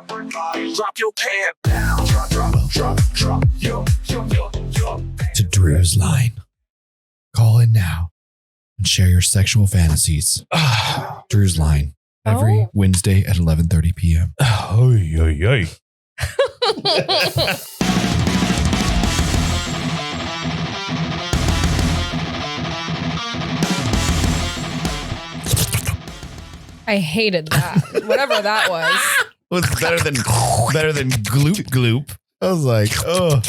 Drop your pants down. Drop. Yo. To Drew's line. Call in now and share your sexual fantasies. Drew's line. Every Wednesday at 11:30 p.m. I hated that. Whatever that was. Was better than gloop. I was like, oh,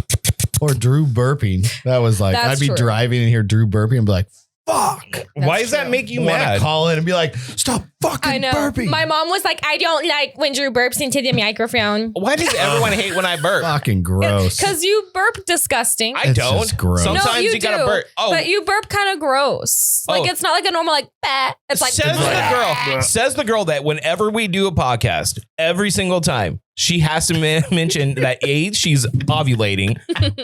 or Drew burping. That was like, That's I'd be true. driving and hear Drew burping and be like, fuck. Why does that make you mad? Call in and be like, stop fucking I know. burping. My mom was like, I don't like when Drew burps into the microphone. Why does everyone hate when I burp? Fucking gross. Because you burp disgusting. I It's don't. just gross. Sometimes No, you gotta do, burp. Oh, but you burp kind of gross. Like Oh. it's not like a normal like bah. It's like says the girl that whenever we do a podcast, every single time she has to mention that A, she's ovulating,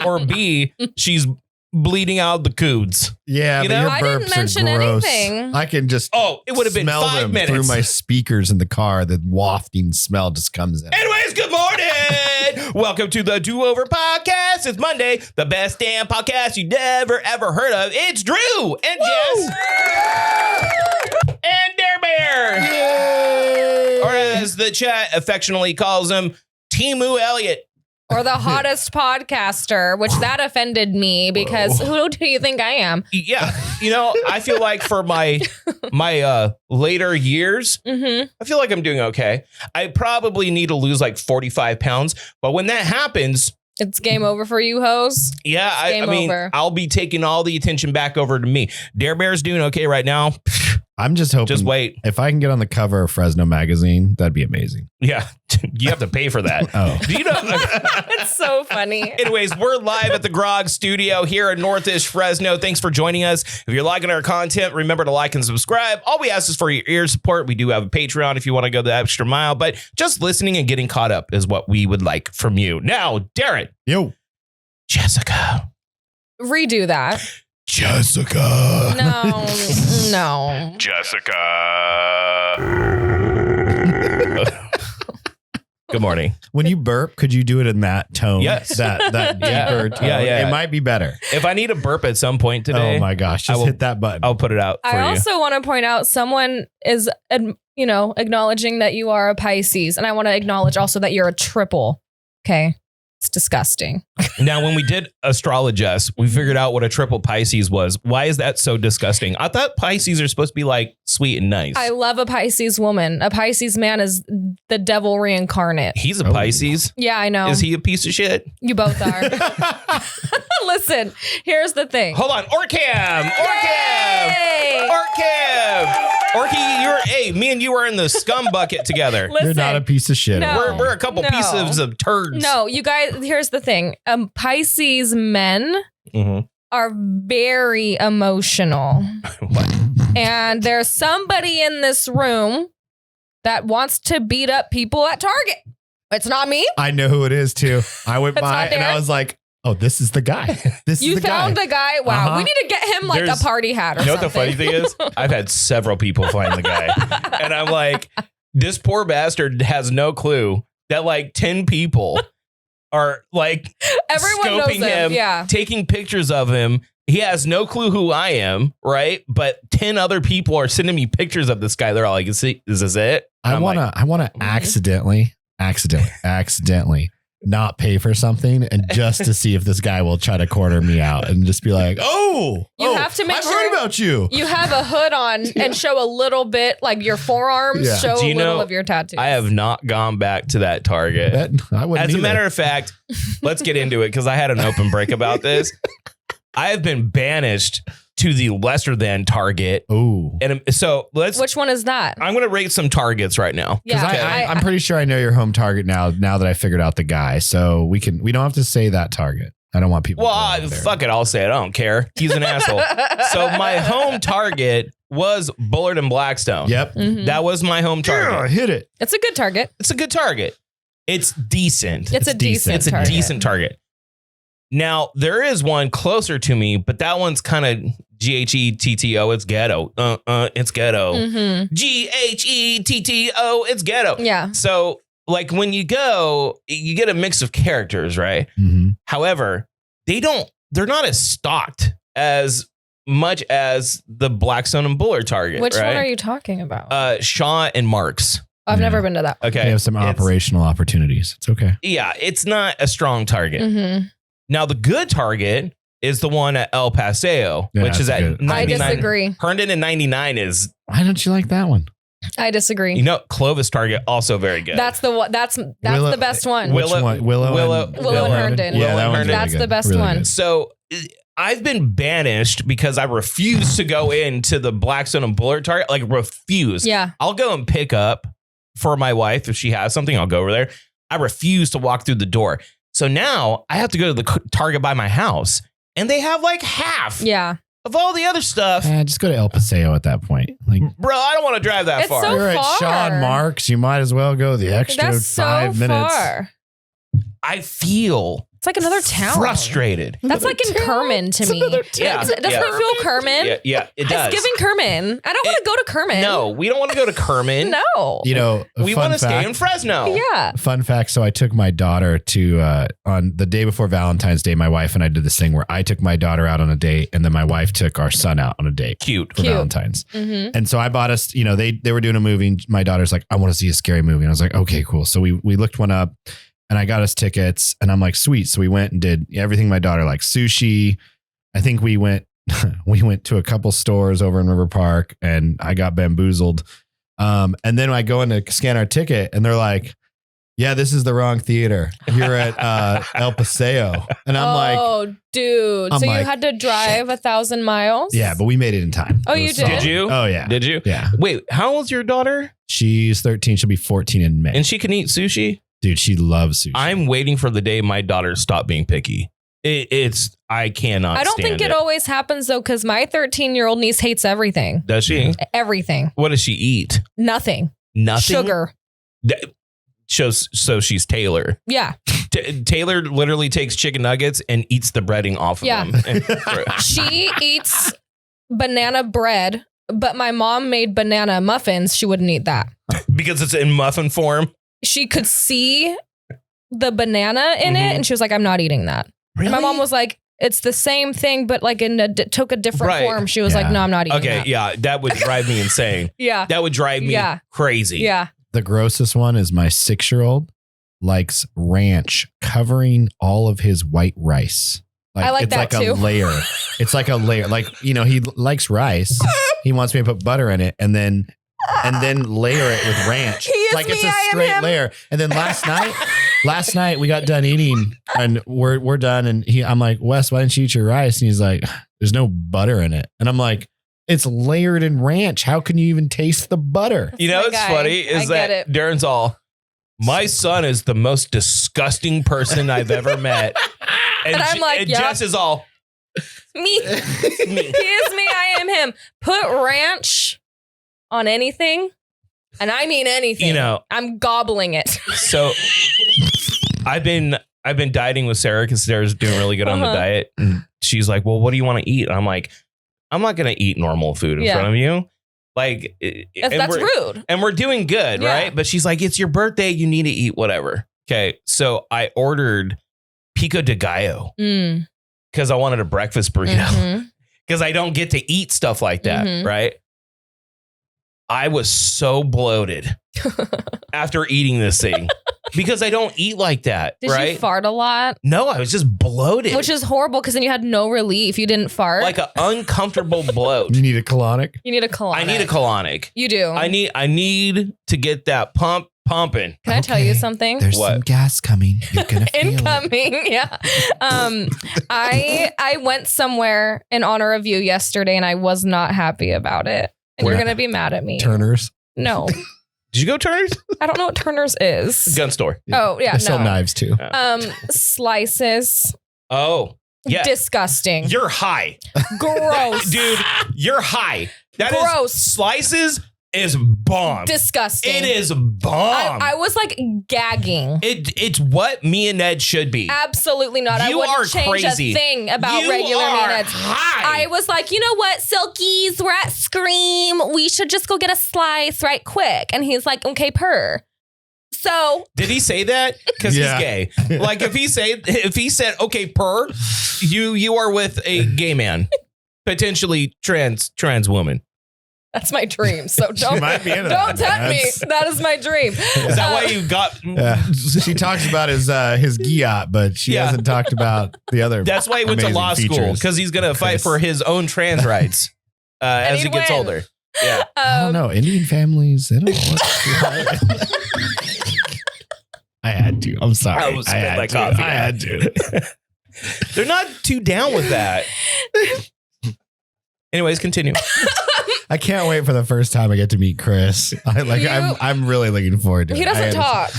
or B, she's bleeding out the coods. Yeah, You but know? your I didn't burps mention are gross. anything. I can just Oh, it would have been smell 5 them minutes. through my speakers in the car. The wafting smell just comes in. Anyways, good morning. Welcome to the Do Over Podcast. It's Monday, the best damn podcast you never ever heard of. It's Drew and Jess and Dare Bear, Yay! or as the chat affectionately calls him, Timu Elliott. or the hottest podcaster, which that offended me because who do you think I am? Yeah, you know, I feel like for my later years, Mm-hmm. I feel like I'm doing okay. I probably need to lose like 45 pounds, but when that happens, It's game over for you, hoes. yeah, I game mean, over. I'll be taking all the attention back over to me. Dare Bear's doing okay right now. I'm just hoping. Just wait. If I can get on the cover of Fresno magazine, that'd be amazing. Yeah, you have to pay for that. Oh. Do you know? It's so funny. Anyways, we're live at the Grogg studio here in Northish, Fresno. Thanks for joining us. If you're liking our content, remember to like and subscribe. All we ask is for your ear support. We do have a Patreon if you want to go the extra mile, but just listening and getting caught up is what we would like from you. Now, Darren. Yo, Jessica. Redo that. Jessica. No. Jessica. Good morning. When you burp, could you do it in that tone? Yes. That Yeah. deeper tone. Yeah. It might be better. If I need a burp at some point today, Oh my gosh. I Just will- hit that button. I'll put it out for I you. also want to point out someone is, acknowledging that you are a Pisces. And I want to acknowledge also that you're a triple. Okay. It's disgusting. Now, when we did Astrologist, we figured out what a triple Pisces was. Why is that so disgusting? I thought Pisces are supposed to be like sweet and nice. I love a Pisces woman. A Pisces man is the devil reincarnate. He's a Oh. Pisces. Yeah, I know. Is he a piece of shit? You both are. Listen, here's the thing. Hold on. Orcam. Yay! Orky, me and you are in the scum bucket together. Listen, You're not a piece of shit. No. We're a couple No. pieces of turds. No, you guys, here's the thing. Pisces men Mhm. are very emotional. What? And there's somebody in this room that wants to beat up people at Target. It's not me. I know who it is too. I went It's by not and I Darren? was like, oh, this is the guy. This You is the found guy. the guy. Wow. Uh-huh. We need to get him like There's- a party hat or You know what the something. funny thing is? I've had several people find the guy. And I'm like, this poor bastard has no clue that like 10 people are like Everyone knows scoping him, Yeah. taking pictures of him. He has no clue who I am, right? But 10 other people are sending me pictures of this guy. They're all like, is this it? And I I'm wanna accidentally not pay for something and just to see if this guy will try to corner me out and just be like, You have to make I've sure heard about you. you have a hood on and show a little bit, like your forearms, Yeah. show Do a you little know, of your tattoos. I have not gone back to that Target. I wouldn't As a either. matter of fact, let's get into it because I had an open break about this. I have been banished to the lesser than Target. Ooh. And so Which one is that? I'm going to rate some Targets right now. Yeah, I'm pretty sure I know your home target now that I figured out the guy. So we don't have to say that Target. I don't want people. Well, going there. fuck it. I'll say it. I don't care. He's an asshole. So my home Target was Bullard and Blackstone. Yep. Mhm. That was my home Target. Yeah, hit it. It's a good Target. It's a good Target. It's decent. It's a decent It's a Target. decent Target. Now, there is one closer to me, but that one's kind of GHETTO. It's ghetto. It's ghetto. Mhm. GHETTO. It's ghetto. Yeah. So like when you go, you get a mix of characters, right? Mm-hmm. However, they're not as stocked as much as the Blackstone and Bullard Target. Which right? one are you talking about? Shaw and Marks. I've Yeah. never been to that. Okay. They have some operational opportunities. It's okay. Yeah, it's not a strong Target. Mm-hmm. Now, the good Target is the one at El Paseo, Yeah, which is that's at good. 99. I disagree. Herndon and 99 is, Why don't you like that one? I disagree. you know, Clovis Target, also very good. That's the one. That's Willow- the best one. Which Willow- one? Willow and Herndon. Yeah, Willow that and one's Herndon. really That's good. the best Really one. good. So I've been banished because I refuse to go into the Blackstone and Bullard Target. Like, refuse. Yeah. I'll go and pick up for my wife. If she has something, I'll go over there. I refuse to walk through the door. So now I have to go to the Target by my house, and they have like half Yeah. of all the other stuff. Just go to El Paseo at that point. Like, Bro, I don't want to drive that It's far. so you're at far. Sean Marks. You might as well go the extra That's so 5 minutes. far. I feel It's like another town. frustrated. That's like in Kerman to me. Yeah, Doesn't it feel Kerman? Yeah, it does. It's giving Kerman. I don't want to go to Kerman. No, we don't want to go to Kerman. No. You know, We fun want to stay fact- in Fresno. Yeah. Fun fact. So I took my daughter to, on the day before Valentine's Day, my wife and I did this thing where I took my daughter out on a date and then my wife took our son out on a date Cute. for Cute. Valentine's. Mm-hmm. And so I bought us, you know, they were doing a movie and my daughter's like, I want to see a scary movie. And I was like, okay, cool. So we looked one up and I got us tickets and I'm like, sweet. So we went and did everything my daughter likes. Sushi. I think we went to a couple stores over in River Park and I got bamboozled. And then I go in to scan our ticket and they're like, yeah, this is the wrong theater. You're at El Paseo. And I'm like, oh, dude. I'm So like, you had to drive 1,000 miles? yeah, but we made it in time. Oh, It you was did? solid. Did you? Oh, yeah. Did you? Yeah. Wait, how old's your daughter? She's 13. She'll be 14 in May. And she can eat sushi? Dude, she loves sushi. I'm waiting for the day my daughter stop being picky. I cannot I don't stand think it always happens though, because my 13-year-old niece hates everything. Does she? Everything. What does she eat? Nothing. Nothing? Sugar. So she's Taylor. Yeah. Taylor literally takes chicken nuggets and eats the breading off of Yeah. them. She eats banana bread, but my mom made banana muffins. She wouldn't eat that. Because it's in muffin form. She could see the banana in Mhm. it, and she was like, I'm not eating that. Really? And my mom was like, it's the same thing, but like took a different Right. form. She was Yeah. like, no, I'm not eating Okay, that. yeah, that would drive me insane. Yeah. That would drive me Yeah. crazy. Yeah. The grossest one is my 6-year-old likes ranch covering all of his white rice. I like it's that like too. a layer. It's like a layer. Like, you know, he likes rice. He wants me to put butter in it and then layer it with ranch. He is like it's me, a I am straight him. layer. And then last night we got done eating and we're done and I'm like, Wes, why didn't you eat your rice? And he's like, there's no butter in it. And I'm like, it's layered in ranch. How can you even taste the butter? You know my what's guy. funny is I get that it. Darren's all, my son is the most disgusting person I've ever met. And I'm like, and yep. Jess is all, Me. He is me. I am him. Put ranch on anything, and I mean anything. you know, I'm gobbling it. so I've been dieting with Sarah because Sarah's doing really good on the Uh-huh. diet. And she's like, well, what do you want to eat? And I'm like, I'm not going to eat normal food in Yeah. front of you. Like, and That's we're- rude. And we're doing good, Yeah. right? But she's like, it's your birthday. You need to eat whatever. Okay. So I ordered pico de gallo Mm. because I wanted a breakfast burrito Mhm. because I don't get to eat stuff like that, Mhm. right? I was so bloated after eating this thing because I don't eat like that, Did right? you fart a lot? No, I was just bloated. Which is horrible because then you had no relief. You didn't fart. like an uncomfortable bloat. You need a colonic? you need a colonic. I need a colonic. You do. I need to get that pumping. Can I tell you Okay. something? There's What? some gas coming. You're gonna feel it. Incoming, yeah. I went somewhere in honor of you yesterday, and I was not happy about it. And Where? you're gonna be mad at me. Turners. No, Did you go Turner's? I don't know what Turner's is. Gun store. Oh yeah, They sell no. knives too. Slices. Oh, yeah. Disgusting. You're high. Gross. Dude, you're high. That is Gross. slices is bomb. Disgusting. It is bomb. I was like gagging. It's what me and Ned should be. Absolutely not. I You wouldn't are change crazy. a thing about You regular are minutes. high. I was like, you know what, Silkies, we're at Scream. We should just go get a slice right quick. And he's like, okay, purr. So Did he say that? Because Yeah. he's gay. Like if he said, okay, you are with a gay man, potentially trans woman. that's my dream. So don't might be into don't that. tempt me. That's- That is my dream. Is that why you got? Yeah. She talks about his giat, but she Yeah. hasn't talked about the other. That's why he went to amazing law school, features. because he's gonna fight Chris. for his own trans rights as he he'd gets win. older. Yeah. I don't know. Indian families, they don't want I had to. I'm sorry. I was spit my coffee I out. had to. They're not too down with that. Anyways, continue. I can't wait for the first time I get to meet Chris. I'm really looking forward to it. He doesn't talk.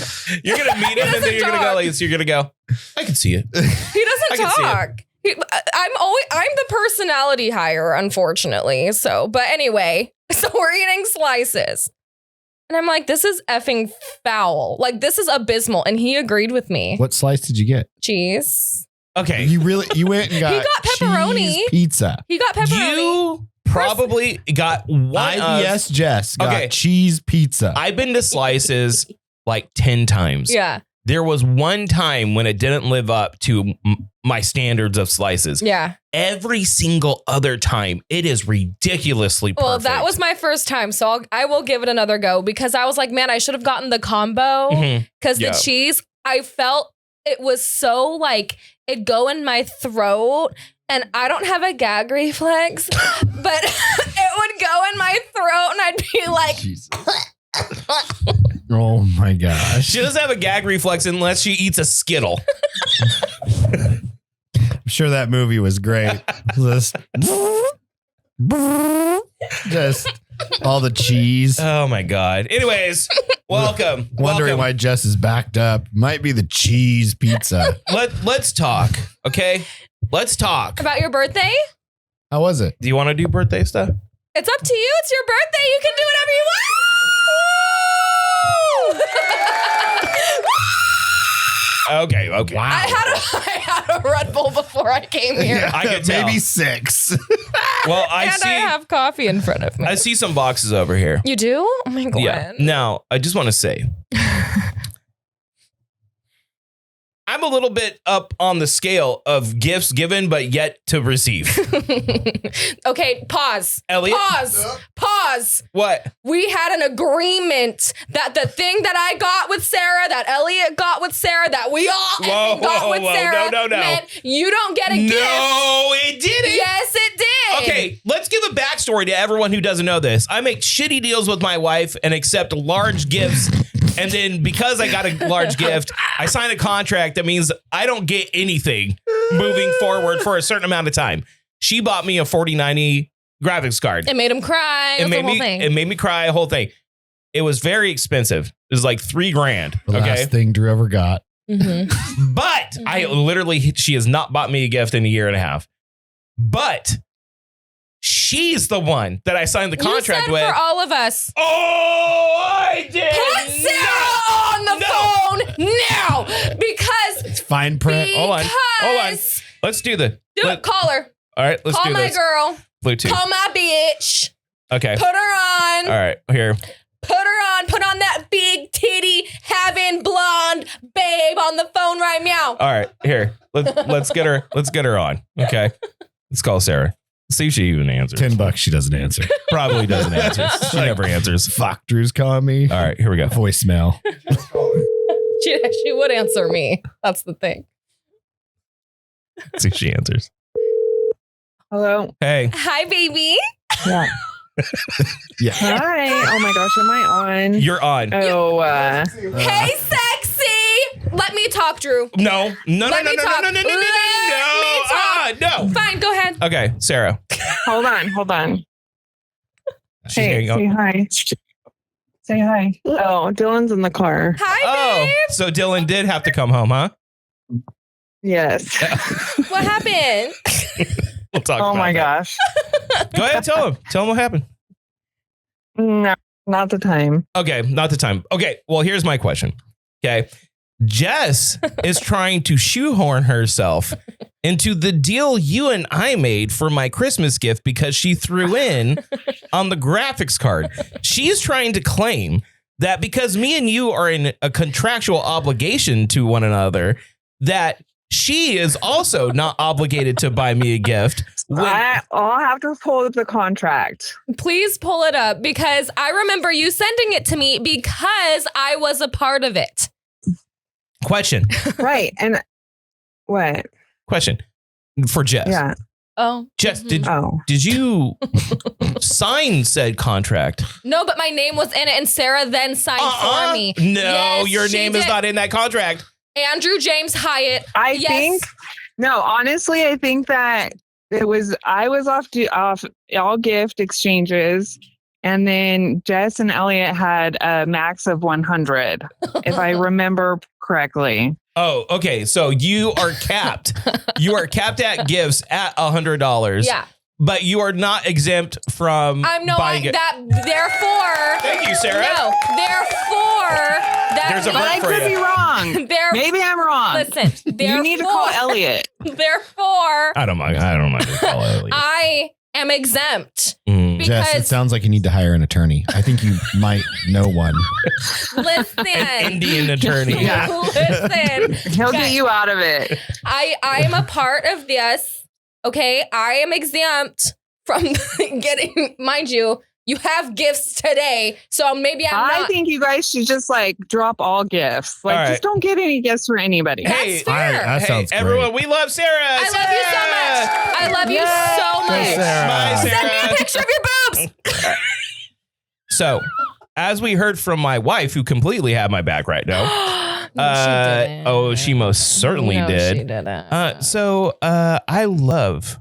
You're gonna meet him, and then you're gonna go talk. like this. You're gonna go. I can see it. He I doesn't can see it. talk. I'm the personality hire, unfortunately. So, but anyway, so we're eating slices. And I'm like, this is effing foul. Like, this is abysmal. And he agreed with me. What slice did you get? Cheese. Okay. You went and got, He got pepperoni. cheese pizza. He got pepperoni. You probably got one. IBS Jess got Okay. cheese pizza. I've been to Slices like 10 times. Yeah. There was one time when it didn't live up to my standards of Slices. Yeah. Every single other time, it is ridiculously perfect. Well, that was my first time. So I will give it another go because I was like, man, I should have gotten the combo Mhm. because Yeah. the cheese, I felt it was so like it'd go in my throat. And I don't have a gag reflex, but it would go in my throat and I'd be like, Jesus. Oh my gosh. She doesn't have a gag reflex unless she eats a Skittle. I'm sure that movie was great. Just all the cheese. Oh my God. Anyways, welcome. Wondering why Jess is backed up. Might be the cheese pizza. Let's talk. Okay. Let's talk. about your birthday? How was it? Do you want to do birthday stuff? It's up to you. It's your birthday. You can do whatever you want. Okay. Wow. I had a Red Bull before I came here. I could tell. Maybe 6. Well, I And I have coffee in front of me. I see some boxes over here. You do? Oh my God. Yeah. Now, I just want to say, I'm a little bit up on the scale of gifts given, but yet to receive. Okay, pause. Elliot? Pause. What? We had an agreement that the thing that I got with Sarah, that Elliot got with Sarah, that we all Whoa, got whoa, with whoa. Sarah, No. meant you don't get a gift. No, it didn't. Yes, it did. Okay, let's give a backstory to everyone who doesn't know this. I make shitty deals with my wife and accept large gifts. And then because I got a large gift, I sign a contract that means I don't get anything moving forward for a certain amount of time. She bought me a 4090 graphics card. It made him cry. It, It was the whole thing. made me cry, a whole thing. It was very expensive. It was like $3,000. The Okay. last thing Drew ever got. Mhm. But she has not bought me a gift in a year and a half. But she's the one that I signed the contract you said with. for all of us. Oh, I did. Put Sarah on the phone now because It's fine print. Hold on. because- Let's do the. Do it. Call her. All right, let's Call do my this. girl. Bluetooth. Call my bitch. Okay. Put her on. All right, here. Put her on. Put on that big titty having blonde babe on the phone right now. All right, here. Let's get her. Let's get her on. Okay. Let's call Sarah. See if she even answers. $10 she doesn't answer. Probably doesn't answer. She never answers. Fuck, Drew's calling me. All right, here we go. Voicemail. She would answer me. That's the thing. See if she answers. Hello. Hey. Hi, baby. Yeah. Yeah. Hi. Oh my gosh, am I on? You're on. Oh, Hey, sexy. Let me talk, Drew. No. No. Let me talk. No. Let me talk. No. Fine, go ahead. Okay, Sarah. hold on. She's Hey, hanging up. say hi. Say hi. Oh, Dylan's in the car. Hi, Oh, babe. so Dylan did have to come home, huh? Yes. What happened? We'll talk Oh about my that. gosh. Go ahead, tell him. Tell him what happened. No, not the time. Okay, not the time. Okay, well, here's my question. Okay. Jess is trying to shoehorn herself into the deal you and I made for my Christmas gift because she threw in on the graphics card. She's trying to claim that because me and you are in a contractual obligation to one another, that she is also not obligated to buy me a gift. I'll have to pull up the contract. Please pull it up because I remember you sending it to me because I was a part of it. Question. Right. And what? Question for Jess. Yeah. Oh, Jess, Oh. did you sign said contract? No, but my name was in it and Sarah then signed for me. No, Yes, your she name is did. not in that contract. Andrew James Hyatt. I think honestly, I think that I was off all gift exchanges, and then Jess and Elliot had a max of 100, if I remember correctly. Oh, okay. So you are capped. You are capped at gifts at $100. Yeah. But you are not exempt from buying it. Therefore. Thank you, Sarah. No, therefore. There's a But I for could you. be wrong. Maybe I'm wrong. Listen, You need to call Elliot. Therefore, I don't mind to call Elliot. I am exempt. Jess, it Because sounds like you need to hire an attorney. I think you might know one. listen, An Indian attorney. Yeah. listen. He'll Okay. get you out of it. I am a part of this. Okay, I am exempt from getting. Mind you, you have gifts today, so maybe I not. think you guys should just drop all gifts. All right. Just don't get any gifts for anybody. Hey, fair. That sounds great. everyone, we love Sarah. I love you so much. I love you so much. Sarah. Bye, Send me a Sarah. picture of your boobs. So, as we heard from my wife, who completely had my back right now. No, She most certainly No, did. She didn't. So I love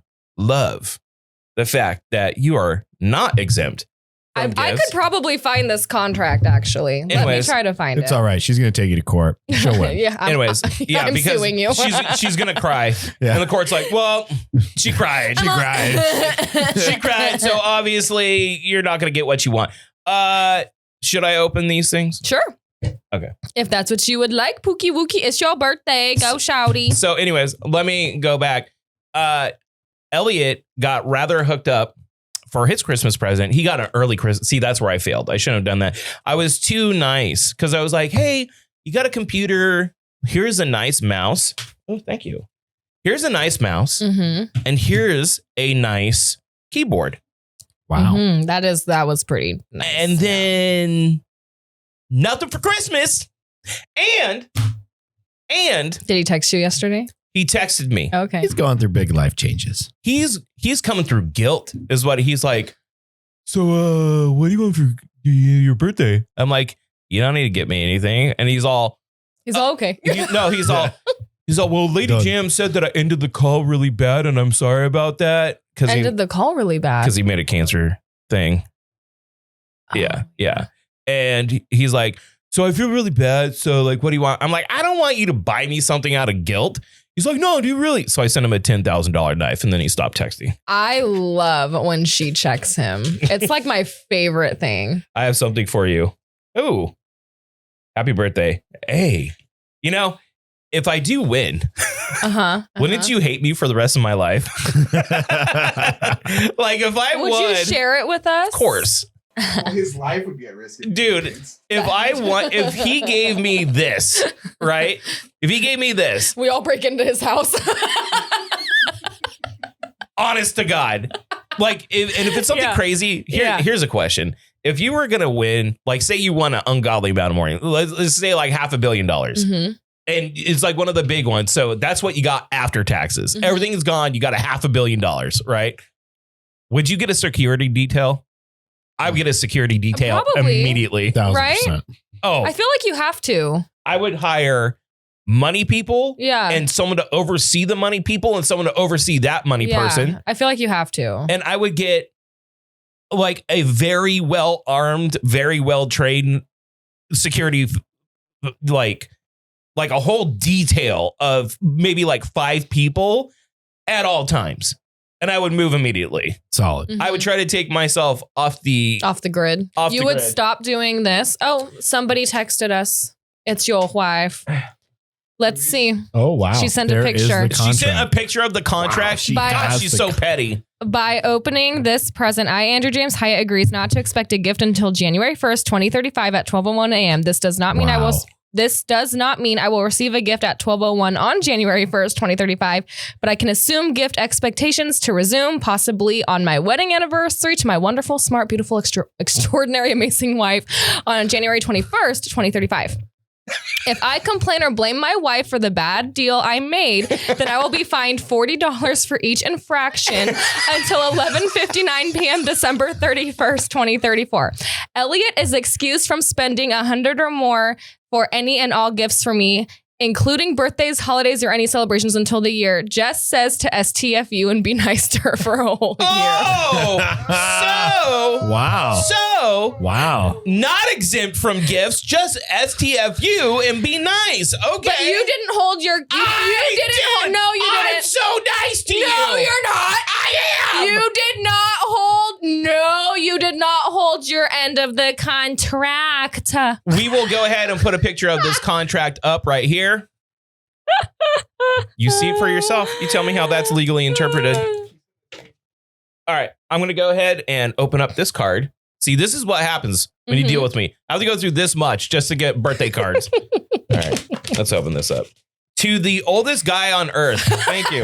the fact that you are not exempt. I from could gifts. probably find this contract actually. Let me Anyways, try to find It's it. all right. She's going to take you to court. She'll win. Yeah. Anyways, yeah, I'm because suing you. she's gonna cry, Yeah. and the court's like, "Well, she cried, she cried, she cried." So obviously, you're not gonna get what you want. Should I open these things? Sure. Okay. If that's what you would like, Pookie Wookie, it's your birthday. Go shouty. So, anyways, let me go back. Elliot got rather hooked up for his Christmas present. He got an early Christmas. See, that's where I failed. I shouldn't have done that. I was too nice because I was like, hey, you got a computer. Here's a nice mouse. Oh, thank you. Here's a nice mouse. Mm-hmm. And here's a nice keyboard. Wow. Mm-hmm. That was pretty nice. And then nothing for Christmas. And Did he text you yesterday? he texted me. Okay. He's going through big life changes. He's coming through guilt is what he's like. So what are you going for your birthday? I'm like, you don't need to get me anything. And he's all okay. he's all well, Lady Done. Jam said that I ended the call really bad and I'm sorry about that. Ended the call really bad. Because he made a cancer thing. Oh. Yeah. And he's like, so I feel really bad. So like, what do you want? I'm like, I don't want you to buy me something out of guilt. He's like, no, do you really? So I sent him a $10,000 knife and then he stopped texting. I love when she checks him. It's like my favorite thing. I have something for you. Oh, happy birthday. Hey, if I do win, wouldn't you hate me for the rest of my life? Like if I Would won, you share it with us? of course. Well, his life would be at risk. Dude, if he gave me this, right? If he gave me this, We all break into his house. honest to God, like, if it's something Yeah. crazy, Yeah. here's a question. If you were going to win, like, say you won an ungodly amount of money, let's say like $500 million. Mhm. And it's like one of the big ones. So that's what you got after taxes. Mhm. Everything is gone. You got $500 million, right? Would you get a security detail? I would get a security detail Probably. immediately. 1,000%. Oh, I feel like you have to. I would hire money people Yeah. and someone to oversee the money people and someone to oversee that money Yeah. person. I feel like you have to. And I would get like a very well armed, very well trained security, like a whole detail of maybe like 5 people at all times. And I would move immediately. Solid. Mhm. I would try to take myself off the Off the grid. Off You the would grid. stop doing this. Oh, somebody texted us. It's your wife. Let's see. Oh, wow. She sent a There is picture. the She sent a contract. picture of the contract. She By- God, has she's the so petty. By opening this present, I, Andrew James Hyatt, agrees not to expect a gift until January 1st, 2035 at 12:01 a.m. This does not mean Wow. This does not mean I will receive a gift at 12:01 on January 1st, 2035, but I can assume gift expectations to resume possibly on my wedding anniversary to my wonderful, smart, beautiful, extraordinary, amazing wife on January 21st, 2035. If I complain or blame my wife for the bad deal I made, then I will be fined $40 for each infraction until 11:59 p.m. December 31st, 2034. Elliot is excused from spending $100 or more for any and all gifts for me, including birthdays, holidays, or any celebrations until the year. Jess says to STFU and be nice to her for a whole year. Oh, Wow. so Wow. not exempt from gifts, just STFU and be nice. Okay. But you didn't hold your. You didn't. No, you I'm didn't. so nice to you. No, you're not. I am. You did not hold. No, you did not hold your end of the contract. We will go ahead and put a picture of this contract up right here. You see it for yourself. You tell me how that's legally interpreted. All right. I'm going to go ahead and open up this card. See, this is what happens when you deal with me. I have to go through this much just to get birthday cards. All right. Let's open this up. To the oldest guy on earth. Thank you.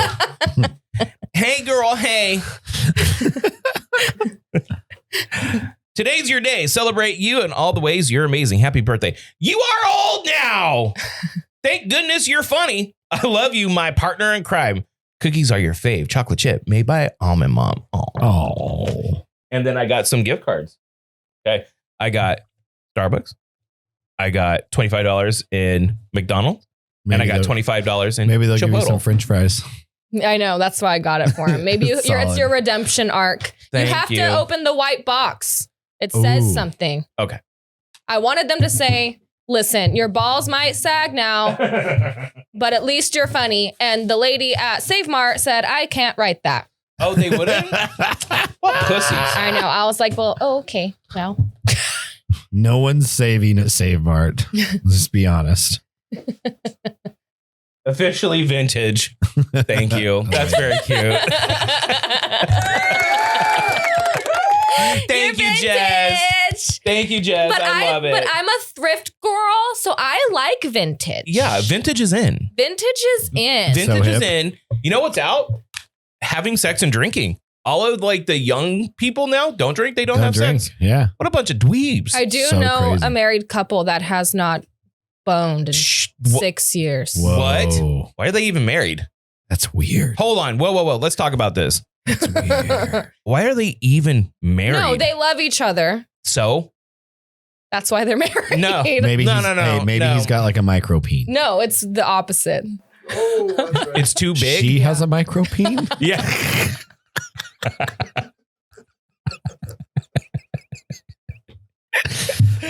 Hey, girl. Hey. Today's your day. Celebrate you in all the ways you're amazing. Happy birthday. You are old now. Thank goodness you're funny. I love you, my partner in crime. Cookies are your fave. Chocolate chip made by Almond Mom. Oh. And then I got some gift cards. Okay. I got Starbucks. I got $25 in McDonald's. And I got $25 in Maybe they'll give you Chipotle. some French fries. I know. That's why I got it for him. Maybe it's Solid. your redemption arc. Thank you have you. to open the white box. It says Ooh. something. Okay. I wanted them to say, listen, your balls might sag now, but at least you're funny. And the lady at Save Mart said, I can't write that. Oh, they wouldn't? What pussies? I know. I was like, well, okay. Well, No one's saving at Save Mart. Let's be honest. Officially vintage. Thank you. That's very cute. Thank you, Jess. Vintage. Thank you, Jess. But I love it. But I'm a thrift girl, so I like vintage. Yeah, vintage is in. Vintage is in. Vintage is hip. in. You know what's out? Having sex and drinking. All of like the young people now don't drink. They don't have drink. sex. Yeah. What a bunch of dweebs. I do So know crazy. a married couple that has not boned in Shh. 6 years. Whoa. What? Why are they even married? That's weird. Hold on. Whoa. Let's talk about this. That's weird. Why are they even married? No, they love each other. So? That's why they're married. No. Maybe No, he's, no, no, hey, maybe no. he's got like a micro peen. No, it's the opposite. It's too big? She has a micro peen? Yeah.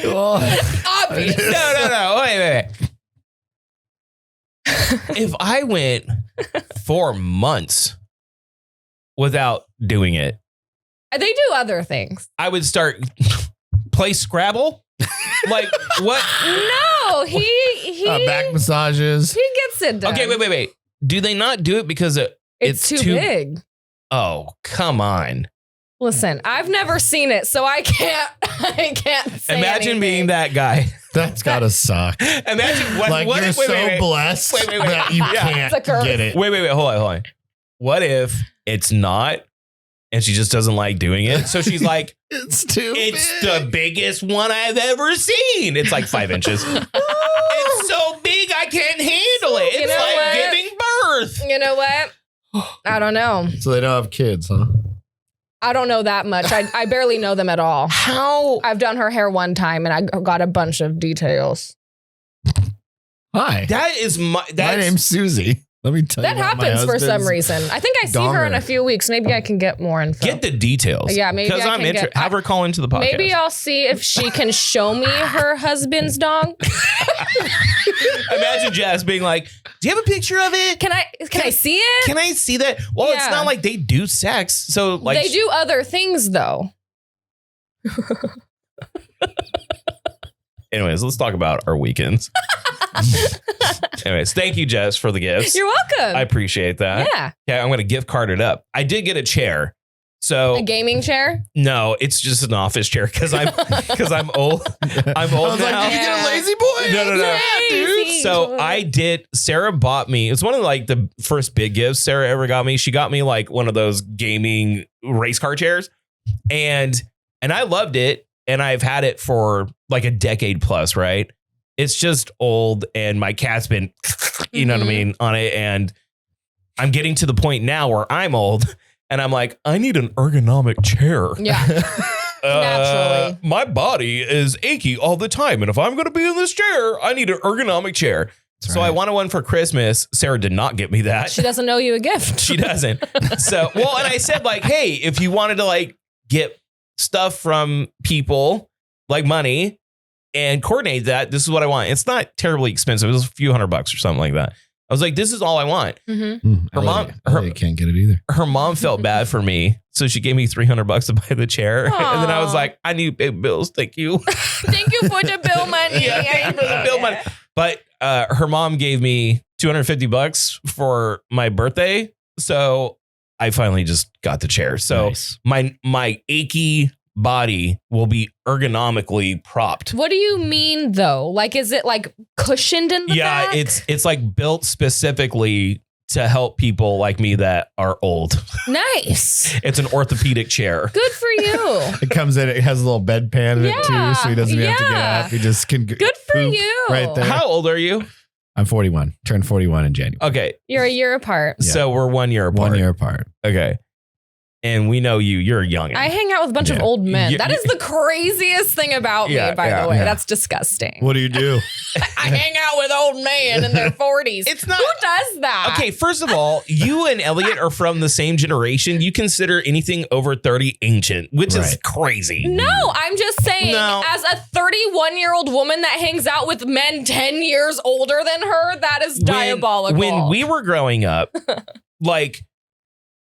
Obvious. No. Wait. If I went 4 months without doing it, They do other things. I would start play Scrabble. Like what? No, he Back massages. he gets it done. Okay, wait. Do they not do it because It's too big. Oh, come on. Listen, I've never seen it, so I can't say Imagine anything. being that guy. That's gotta suck. Imagine what, Like what you're if, wait, so wait, wait. blessed Wait. that you Yeah. It's a can't curse. get it. Wait, hold on. What if it's not and she just doesn't like doing it? So she's like, It's too it's big. the biggest one I've ever seen. It's like 5 inches. It's so big I can't handle it. You It's know like what? giving birth. You know what? I don't know. So they don't have kids, huh? I don't know that much. I barely know them at all. How? I've done her hair one time and I got a bunch of details. Hi. That is My that's name's Susie. Let me tell That you. about my happens for some husband's- reason. I think I see her in a donger. few weeks. Maybe I can get more info. get the details. Yeah, maybe because I I'm can interested. get- Have her call into the podcast. Maybe I'll see if she can show me her husband's dong. Imagine Jess being like, "Do you have a picture of it? Can I see it? Can I see that?" Well, it's Yeah. not like they do sex, so like They do other things though. Anyways, let's talk about our weekends. Anyways, thank you, Jess, for the gifts. You're welcome. I appreciate that. Yeah. Okay, I'm going to gift card it up. I did get a chair. So A gaming chair? no, it's just an office chair because I'm old. I'm old now. Did you get a lazy boy? No. Lazy So boy. I did. Sarah bought me. It's one of like the first big gifts Sarah ever got me. She got me like one of those gaming race car chairs, and I loved it. And I've had it for like a decade plus. Right? It's just old, and my cat's been, you know what I mean, on it. And I'm getting to the point now where I'm old, and I'm like, I need an ergonomic chair. Yeah. Naturally. My body is achy all the time. And if I'm going to be in this chair, I need an ergonomic chair. That's So I right. wanted one for Christmas. Sarah did not get me that. She doesn't know you a gift. She doesn't. So, well, and I said like, hey, if you wanted to like get stuff from people like money and coordinate that, this is what I want. It's not terribly expensive. It was a few $100 or something like that. I was like, this is all I want. Mhm. Her mom- Elliot can't get it either. Her mom felt bad for me. So she gave me $300 to buy the chair. And then I was Aw. like, I need big bills. Thank you. Thank you for the bill money. Yeah, thank you for the bill money. But her mom gave me $250 for my birthday. So I finally just got the chair. So Nice. my achy body will be ergonomically propped. What do you mean though? Like, is it like cushioned in the Yeah, back? it's like built specifically to help people like me that are old. Nice. It's an orthopedic chair. Good for you. It comes in. It has a little bedpan in it Yeah, too, so he doesn't even have to get yeah. up. He just can. Good for poop you. Right there. How old are you? I'm 41. Turned 41 in January. Okay, You're a year apart. Yeah. so we're 1 year apart. 1 year apart. Okay. And we know you're young. I hang out with a bunch of Yeah. old men. You- That is the craziest thing about Yeah, me, by yeah, the way. yeah. That's disgusting. What do you do? I hang out with old men in their 40s. It's not- Who does that? Okay, first of all, you and Elliot are from the same generation. You consider anything over 30 ancient, which is Right. crazy. No, I'm just saying, No. as a 31-year-old woman that hangs out with men 10 years older than her, that is diabolical. When we were growing up, like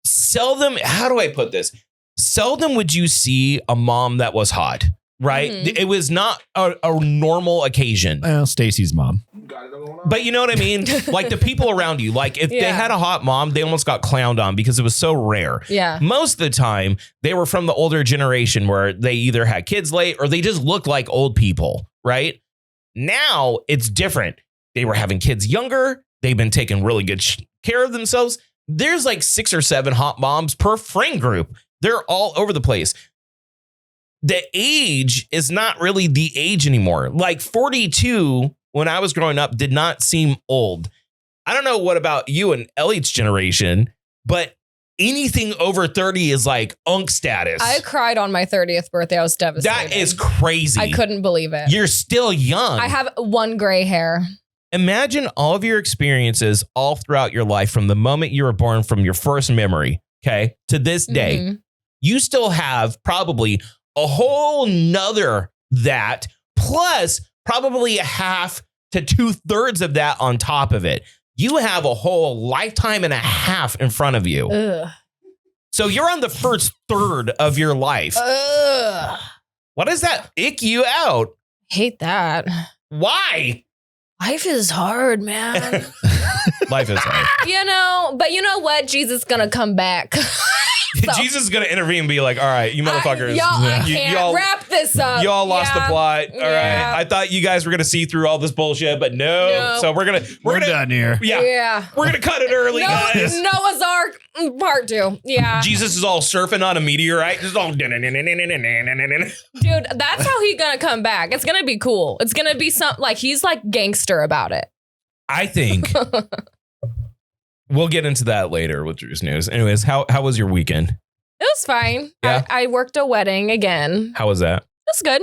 seldom, how do I put this? Seldom would you see a mom that was hot, right? Mhm. It was not a normal occasion. Well, Stacy's mom. Got it all going on. But you know what I mean? Like the people around you, like if they Yeah. had a hot mom, they almost got clowned on because it was so rare. Yeah. Most of the time, they were from the older generation where they either had kids late or they just looked like old people, right? Now it's different. They were having kids younger. They've been taking really good care of themselves. There's like 6 or 7 hot moms per friend group. They're all over the place. The age is not really the age anymore. Like 42, when I was growing up, did not seem old. I don't know what about you and Elliot's generation, but anything over 30 is like unk status. I cried on my 30th birthday. I was devastated. That is crazy. I couldn't believe it. You're still young. I have one gray hair. Imagine all of your experiences all throughout your life from the moment you were born, from your first memory, okay, to this day. Mhm. You still have probably a whole nother that, plus probably a half to 2/3 of that on top of it. You have a whole lifetime and a half in front of you. Ugh. So you're on the first third of your life. Ugh. Why does that ick you out? Hate that. Why? Life is hard, man. Life is hard. But you know what? Jesus is gonna come back. So- Jesus is going to intervene and be like, all right, you motherfuckers. I You- can't y'all- wrap this up. Y'all lost the Yeah. plot. All Yeah. right. I thought you guys were going to see through all this bullshit, but no. No. So we're We're gonna, done here. yeah, we're going to cut it early, guys. Noah's Ark part 2. Yeah. Jesus is all surfing on a meteorite. Just all. Dude, that's how he's gonna come back. It's gonna be cool. It's gonna be like he's like gangster about it. I think we'll get into that later with Drew's news. Anyways, how was your weekend? It was fine. Yeah. I worked a wedding again. How was that? It was good.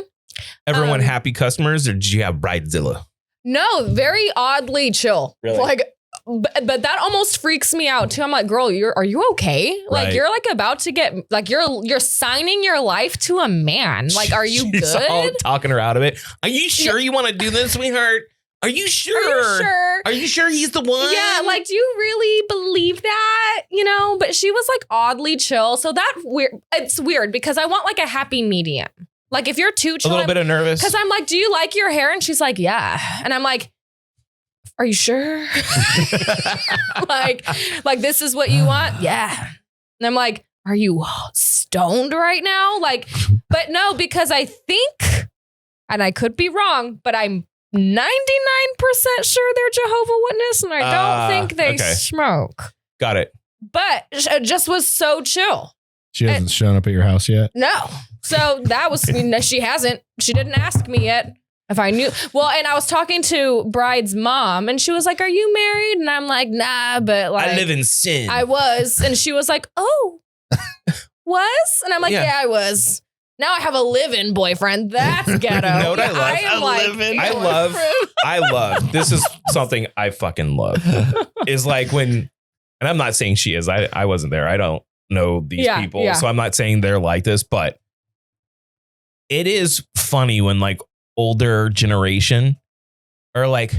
Everyone happy customers, or did you have Bridezilla? No, very oddly chill. Really? Like, but that almost freaks me out too. I'm like, girl, are you okay? Like, Right. you're like about to get like you're signing your life to a man. Like, are you She's all good? talking her out of it. Are you sure you want to do this, sweetheart? Are you sure? Are you sure? Are you sure he's the one? Yeah, like, do you really believe that? But she was like oddly chill. So that it's weird because I want like a happy medium. Like if you're too a chill, little bit of nervous. because I'm like, do you like your hair? And she's like, yeah. And I'm like, are you sure? like this is what you want? Yeah. And I'm like, are you stoned right now? Like, but no, because I think, and I could be wrong, but I'm 99% sure they're Jehovah Witness, and I don't think they smoke. Got it. But it just was so chill. She hasn't shown up at your house yet? No. So that was, she hasn't. She didn't ask me yet if I knew. Well, and I was talking to Bride's mom, and she was like, are you married? And I'm like, nah, but like. I live in sin. I was. And she was like, oh, was? And I'm like, yeah, I was. Now I have a live-in boyfriend. That's ghetto. You know what I love? I love. This is something I fucking love. Is like when, and I'm not saying she is. I wasn't there. I don't know these people. Yeah. So I'm not saying they're like this, but it is funny when like older generation are like,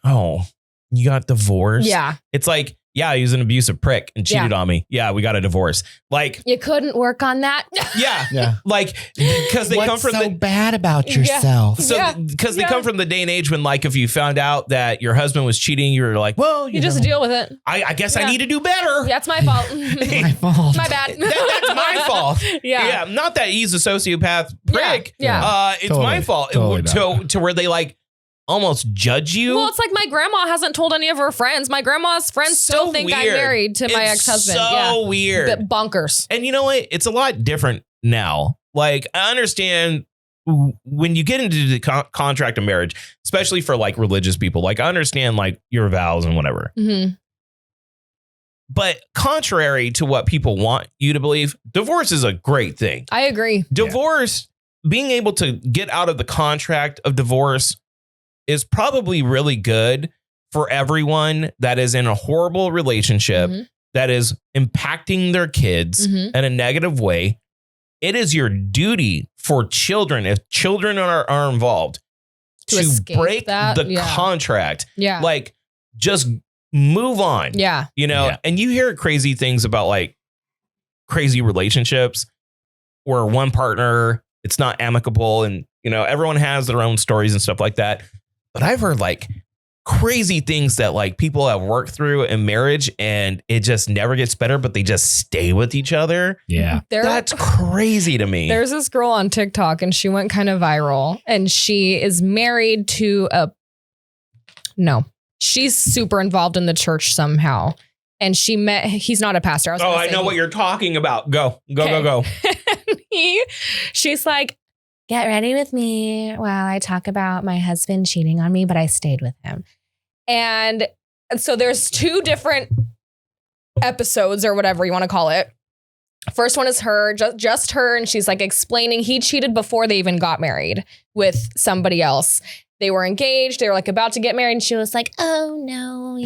oh, you got divorced? Yeah. It's like, yeah, he was an abusive prick and cheated on me. Yeah, we got a divorce. Like, you couldn't work on that. Yeah. Like, because they come from so bad about yourself. So, because they come from the day and age when, like, if you found out that your husband was cheating, you were like, well, you just deal with it. I guess I need to do better. That's my fault. My fault. My bad. That's my fault. Yeah. Not that he's a sociopath prick. Yeah. It's my fault. To where they like almost judge you. Well, it's like my grandma hasn't told any of her friends. My grandma's friends still think I'm married to my ex-husband. So weird. But bonkers. And you know what? It's a lot different now. Like, I understand when you get into the contract of marriage, especially for like religious people, like I understand like your vows and whatever. Mm-hmm. But contrary to what people want you to believe, divorce is a great thing. I agree. Divorce, being able to get out of the contract of divorce is probably really good for everyone that is in a horrible relationship that is impacting their kids in a negative way. It is your duty for children, if children are involved, to break the contract. Yeah. Like, just move on. Yeah. You know, and you hear crazy things about like crazy relationships where one partner, it's not amicable, and, you know, everyone has their own stories and stuff like that. But I've heard like crazy things that like people have worked through in marriage and it just never gets better, but they just stay with each other. Yeah. That's crazy to me. There's this girl on TikTok and she went kind of viral, and she is married to she's super involved in the church somehow. And he's not a pastor. I know what you're talking about. Go. She's like, get ready with me while I talk about my husband cheating on me, but I stayed with him. And so there's two different episodes or whatever you want to call it. First one is her, just her. And she's like explaining he cheated before they even got married with somebody else. They were engaged. They were like about to get married. And she was like, oh no,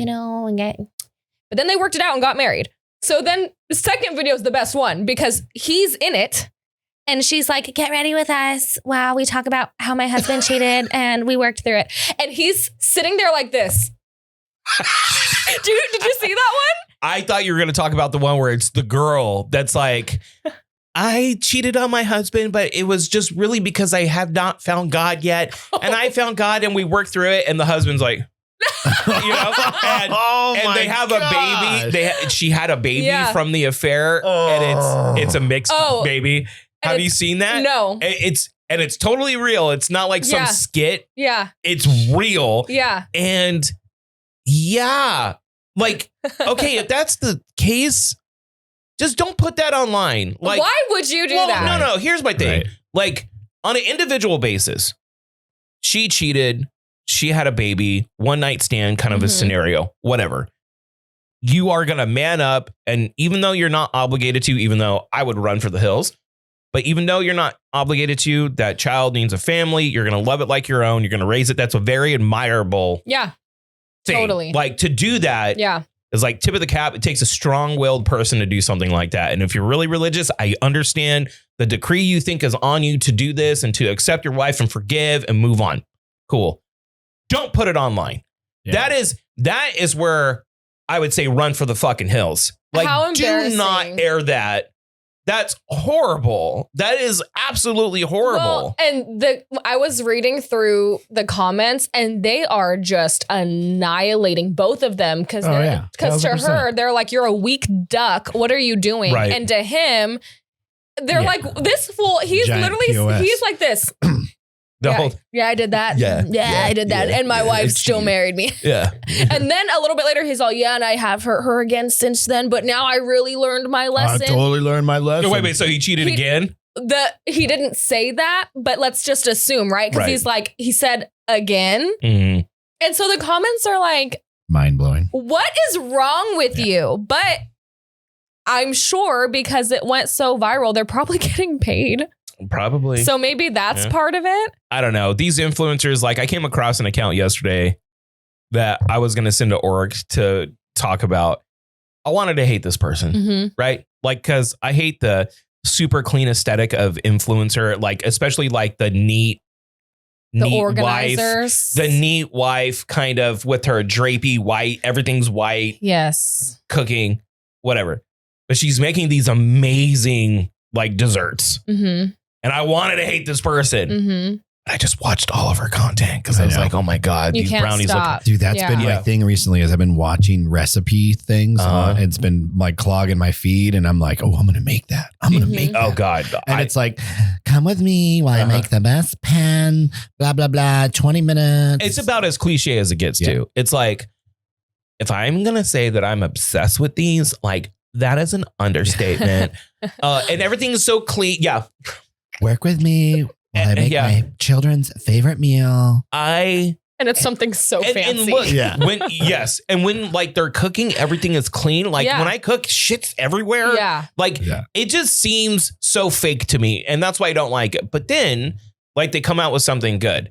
but then they worked it out and got married. So then the second video is the best one because he's in it. And she's like, get ready with us while we talk about how my husband cheated and we worked through it. And he's sitting there like this. Did you see that one? I thought you were going to talk about the one where it's the girl that's like, I cheated on my husband, but it was just really because I have not found God yet. And I found God and we worked through it. And the husband's like, and they have a baby. She had a baby from the affair, and it's a mixed baby. Have you seen that? No. It's totally real. It's not like some skit. Yeah. It's real. Yeah. And like, okay, if that's the case, just don't put that online. Like, why would you do that? No. Here's my thing. Right. Like, on an individual basis, she cheated. She had a baby, one night stand kind of a scenario, whatever. You are going to man up. And even though you're not obligated to, even though I would run for the hills, but even though you're not obligated to, that child needs a family. You're going to love it like your own. You're going to raise it. That's a very admirable thing. Totally. Like, to do that is like tip of the cap. It takes a strong-willed person to do something like that. And if you're really religious, I understand the decree you think is on you to do this and to accept your wife and forgive and move on. Cool. Don't put it online. Yeah. That is where I would say run for the fucking hills. Like, how embarrassing. Do not air that That's horrible. That is absolutely horrible. Well, and I was reading through the comments, and they are just annihilating both of them because Oh, yeah. to 1000%. her they're like, "You're a weak duck. What are you doing?" Right. And to him, they're Yeah. like, "This fool." He's Giant literally POS. he's like this. The yeah, whole, yeah, I did that. Yeah, I did that, yeah, and my yeah, wife it's still cheating. married me. yeah. And then a little bit later, he's all, "Yeah, and I have hurt her again since then, but now I really learned my I lesson." totally learned my lesson. No, wait. So he cheated He- again? He didn't say that, but let's just assume, right? Because Right. he's like, he said again. Mm. And so the comments are like, Mind blowing. what is wrong with you? But I'm sure because it went so viral, they're probably getting paid. Probably. So maybe that's Yeah. part of it. I don't know. These influencers, like I came across an account yesterday that I was going to send to org to talk about. I wanted to hate this person, Mm-hmm. right? Like, cause I hate the super clean aesthetic of influencer, like especially like the neat The wife, organizers. the neat wife kind of with her drapey white, everything's white, Yes. cooking, whatever. But she's making these amazing like desserts. Mm-hmm. And I wanted to hate this person. Mm-hmm. I just watched all of her content because I was I know. like, oh my God, You these can't brownies stop. Dude, that's Yeah. been my Yeah. thing recently is I've been watching recipe things. Uh-huh. It's been like clogging my feed and I'm like, oh, I'm going to make that. I'm going to Mhm. make look. that. Oh God. And it's like, come with me while Uh-huh. I make the best pan, blah, blah, blah, 20 minutes. It's about as cliche as it gets Yeah. too. It's like, if I'm going to say that I'm obsessed with these, like that is an understatement. And everything is so clean. Yeah. Work with me while I make Yeah. my children's favorite meal. I, And it's something so and fancy. look, Yeah. when, yes. And when like they're cooking, everything is clean. Like Yeah. when I cook, shit's everywhere. Yeah. Like Yeah. it just seems so fake to me. And that's why I don't like it. But then like they come out with something good.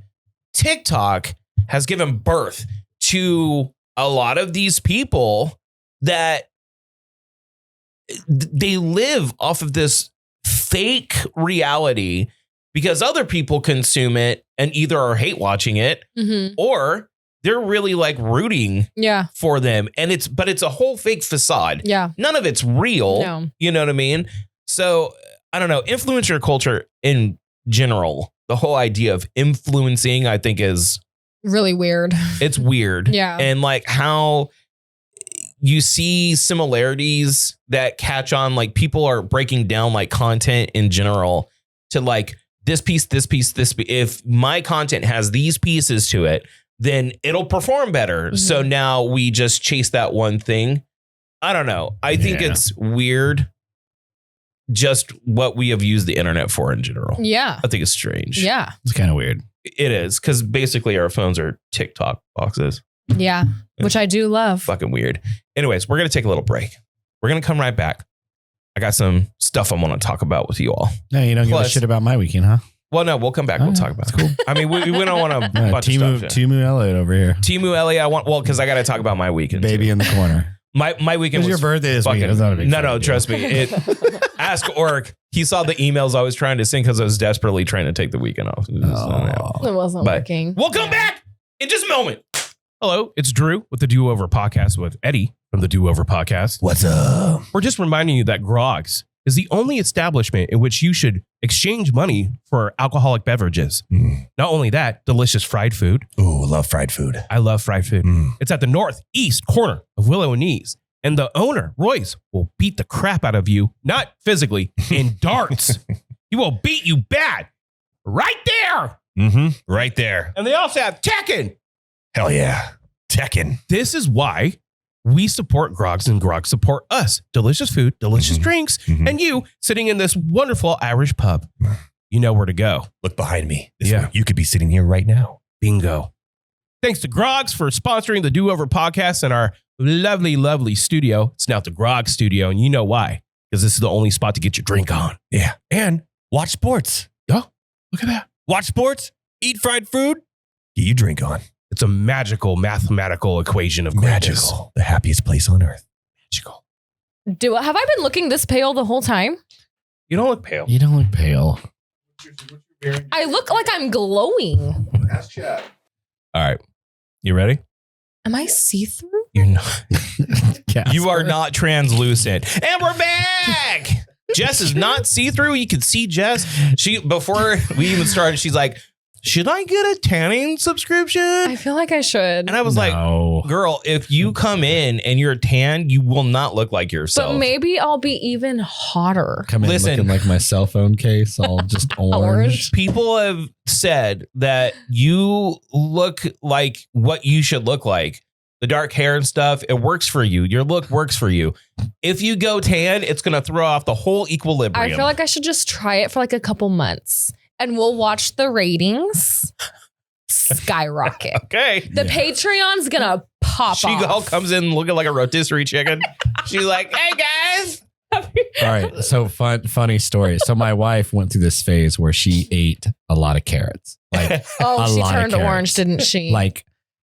TikTok has given birth to a lot of these people that they live off of this fake reality because other people consume it and either are hate watching it Mm-hmm. or they're really like rooting Yeah. for them. And it's a whole fake facade. Yeah. None of it's real. No. You know what I mean? So I don't know. Influencer culture in general, the whole idea of influencing, I think is Really weird. it's weird. Yeah. And like how you see similarities that catch on, like people are breaking down like content in general to like this piece. If my content has these pieces to it, then it'll perform better. Mhm. So now we just chase that one thing. I don't know. I think Yeah. it's weird. Just what we have used the internet for in general. Yeah. I think it's strange. Yeah. It's kind of weird. It is because basically our phones are TikTok boxes. Yeah. Which I do love. Fucking weird. Anyways, we're going to take a little break. We're going to come right back. I got some stuff I want to talk about with you all. No, you don't give a Plus- shit about my weekend, huh? Well, no, we'll come back. We'll Oh, talk about that's it. I mean, we don't want to bunch of Timu stuff. Timu Elliott over here. Timu Elliott, because I got to talk about my weekend. Baby too. in the corner. My weekend Because was your birthday this fucking, weekend. It's not a big no, fucking deal. trust me. Ask Ork. He saw the emails I was trying to send because I was desperately trying to take the weekend off. It was just not happening. Oh. It wasn't But working. We'll come back in just a moment. Hello, it's Drew with the Do Over Podcast with Eddie from the Do Over Podcast. What's up? We're just reminding you that Groggs is the only establishment in which you should exchange money for alcoholic beverages. Not only that, delicious fried food. Ooh, love fried food. I love fried food. It's at the northeast corner of Willow and Knees. And the owner, Royce, will beat the crap out of you, not physically, in darts. He will beat you bad. Right there. Mm-hmm. Right there. And they also have Tekken. Hell yeah. Tekken. This is why we support Groggs and Groggs support us. Delicious food, delicious Mhm. drinks, Mhm. and you sitting in this wonderful Irish pub. You know where to go. Look behind me. This Yeah. way, you could be sitting here right now. Bingo. Thanks to Groggs for sponsoring the Do Over podcast in our lovely, lovely studio. It's now the Grogg studio, and you know why. Because this is the only spot to get your drink on. Yeah. And watch sports. Oh, look at that. Watch sports, eat fried food, get your drink on. It's a magical mathematical equation of greatness. Magical. The happiest place on earth. Magical. Have I been looking this pale the whole time? You don't look pale. You don't look pale. I look like I'm glowing. Ask Chad. All right. You ready? Am I see-through? You're not. You are not translucent. And we're back. Jess is not see-through. You can see Jess. Before we even started, she's like, should I get a tanning subscription? I feel like I should. And I was like, girl, if you come in and you're tan, you will not look like yourself. But maybe I'll be even hotter. Come in looking like my cell phone case, all just orange. People have said that you look like what you should look like. The dark hair and stuff, it works for you. Your look works for you. If you go tan, it's going to throw off the whole equilibrium. I feel like I should just try it for like a couple months. And we'll watch the ratings skyrocket. Okay. The Patreon's gonna pop She off. all comes in looking like a rotisserie chicken. She's like, hey guys. All right. So funny story. So my wife went through this phase where she ate a lot of carrots. Like she lot of turned carrots. orange, didn't she? Like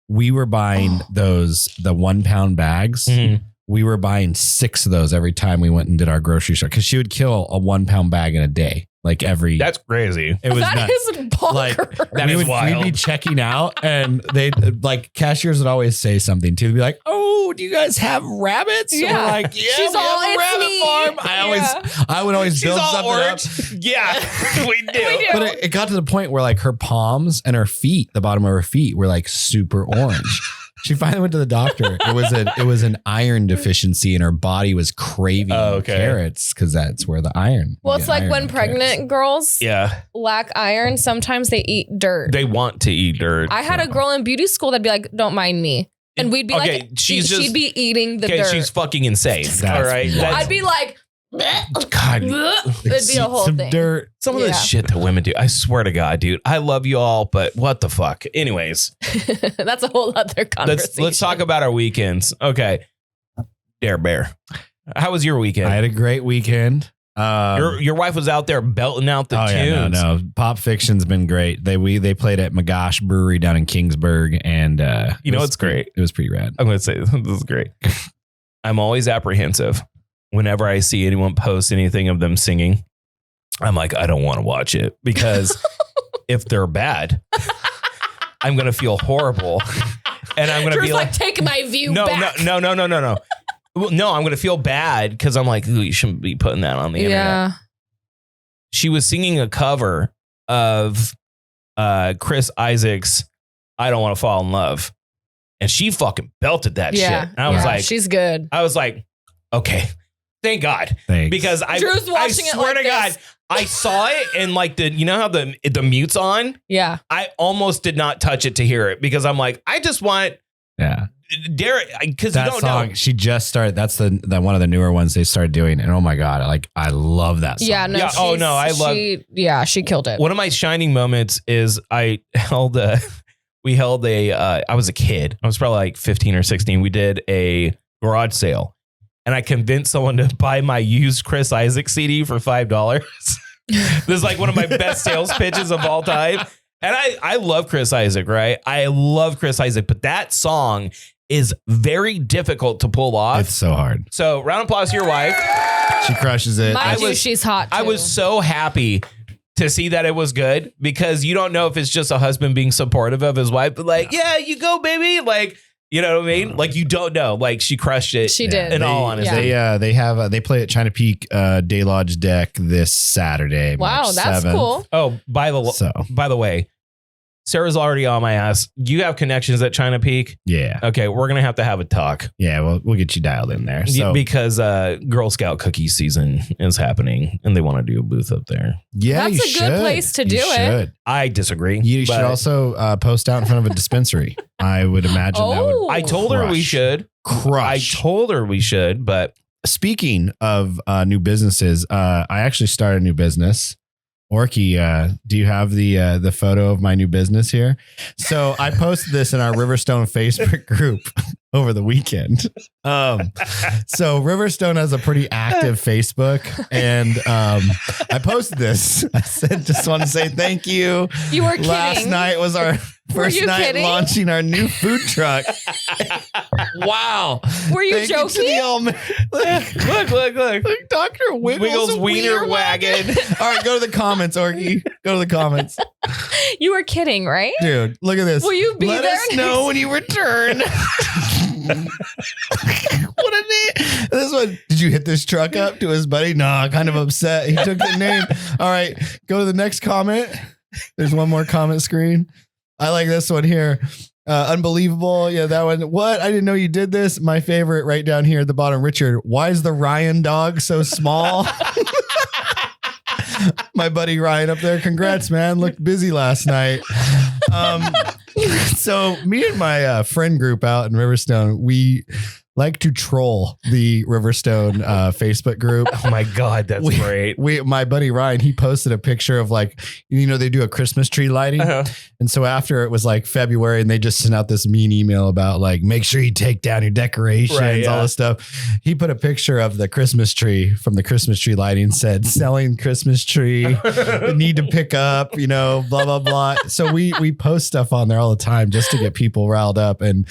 we were buying the 1 pound bags. Mhm. We were buying 6 of those every time we went and did our grocery store because she would kill a 1 pound bag in a day. Like every. That's crazy. It was that nuts. is bonkers. Like That is wild. We'd be checking out, and they like cashiers would always say something too. They'd be like, "Oh, do you guys have rabbits?" And Yeah. we're like, "Yeah, She's we all, have a "It's rabbit me." farm." I would always She's build all something orange. up. Yeah, we do. But it got to the point where like her palms and her feet, the bottom of her feet, were like super orange. She finally went to the doctor. It was an iron deficiency, and her body was craving carrots because that's where the iron. Well, you it's get like iron when in pregnant carrots. girls Yeah. lack iron, sometimes they eat dirt. They want to eat dirt. I had a girl in beauty school that'd be like, don't mind me. And we'd be Okay, like, she's just- she'd be eating the Okay, dirt. she's fucking insane. That's All right. wild. I'd be like, God. it'd be a whole Some thing. dirt. Some of the Yeah. shit that women do. I swear to God, dude. I love you all, but what the fuck? Anyways, That's a whole other conversation. let's talk about our weekends. Okay. Dare Bear. How was your weekend? I had a great weekend. Your wife was out there belting out the tunes. Yeah, no. Pop Fiction's been great. They played at McGosh Brewery down in Kingsburg, and it's great. It was pretty rad. I'm going to say this is great. I'm always apprehensive whenever I see anyone post anything of them singing. I'm like, I don't want to watch it because if they're bad, I'm going to feel horrible. And I'm going to Drew's be like, take my view no, back. no. Well, no, I'm going to feel bad because I'm like, ooh, you shouldn't be putting that on the internet. Yeah. She was singing a cover of Chris Isaak's I Don't Want to Fall in Love. And she fucking belted that shit. And I was like, she's good. I was like, okay, thank God. Thanks. Because Drew's watching I it swear like to God, this. I saw it and like you know how the mute's on? Yeah. I almost did not touch it to hear it because I'm like, I just want Darren, because you that don't song know. she just started. That's the one of the newer ones they started doing, and oh my god, I love that song. Yeah. No. Yeah, oh, no, I love- She killed it. One of my shining moments is I held I was a kid. I was probably like 15 or 16. We did a garage sale and I convinced someone to buy my used Chris Isaak CD for $5. This is like one of my best sales pitches of all time. And I love Chris Isaak, right? I love Chris Isaak, but that song is very difficult to pull off. It's so hard. So round of applause to your wife. She crushes it. Mind you, she's hot. I too. was so happy to see that it was good because you don't know if it's just a husband being supportive of his wife, but like, yeah, you go, baby. Like, you know what I mean? Like, you don't know. Like, she crushed it. She did. In all honesty. They play at China Peak Day Lodge Deck this Saturday. Wow, March that's 7th. cool. Oh, by the way, Sarah's already on my ass. You have connections at China Peak? Yeah. Okay, we're going to have a talk. Yeah, we'll get you dialed in there. So Because Girl Scout cookie season is happening and they want to do a booth up there. yeah, That's you a good should. place to You do it. should. I disagree. You but should also post out in front of a dispensary. I would imagine that would Oh. I told her we Crush. should. crush. I told her we should, but Speaking of new businesses, I actually started a new business. Orky, do you have the photo of my new business here? So I posted this in our Riverstone Facebook group over the weekend. So Riverstone has a pretty active Facebook, and I posted this. I said, just want to say thank you. You were kidding. Last night was our first you night kidding? launching our new food truck. Wow. Were you Thank joking? to the look. Look, Dr. Wiggles Wiener Wagon. All right, go to the comments, Orky. Go to the comments. You were kidding, right? Dude, look at this. Will you be Let there us know when you return. What a name. This one, did you hit this truck up to his buddy? No, kind of upset. He took the name. All right, go to the next comment. There's one more comment screen. I like this one here. Unbelievable. Yeah, that one. What? I didn't know you did this. My favorite right down here at the bottom. Richard, why is the Ryan dog so small? My buddy Ryan up there. Congrats, man. Looked busy last night. So me and my friend group out in Riverstone, we like to troll the Riverstone Facebook group. Oh my God, that's great. My buddy Ryan, he posted a picture of like, they do a Christmas tree lighting. And so after it was like February and they just sent out this mean email about like, make sure you take down your decorations, all this stuff. He put a picture of the Christmas tree from the Christmas tree lighting, said selling Christmas tree, need to pick up, blah, blah, blah. So we post stuff on there all the time just to get people riled up. And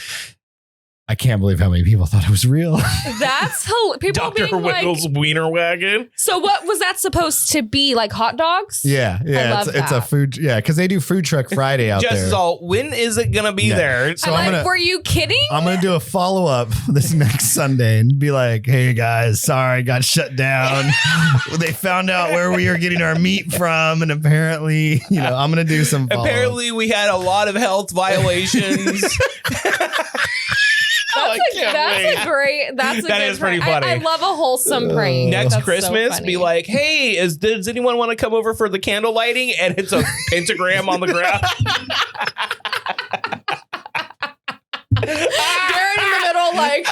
I can't believe how many people thought it was real. That's people Dr. being Wiggles wiener wagon. So what was that supposed to be? Like hot dogs? Yeah. It's a food. Yeah, because they do Food Truck Friday out Jess there. is all, when is it gonna be there? So were you kidding? I'm gonna do a follow up this next Sunday and be like, hey guys, sorry, got shut down. They found out where we are getting our meat from, and apparently, I'm gonna do some follow-up. Apparently, we had a lot of health violations. That's a That good is pretty prank. funny. I love a wholesome prank. Next That's Christmas, so funny. be like, hey, does anyone want to come over for the candle lighting? And it's a pentagram on the ground. Darren in the middle, like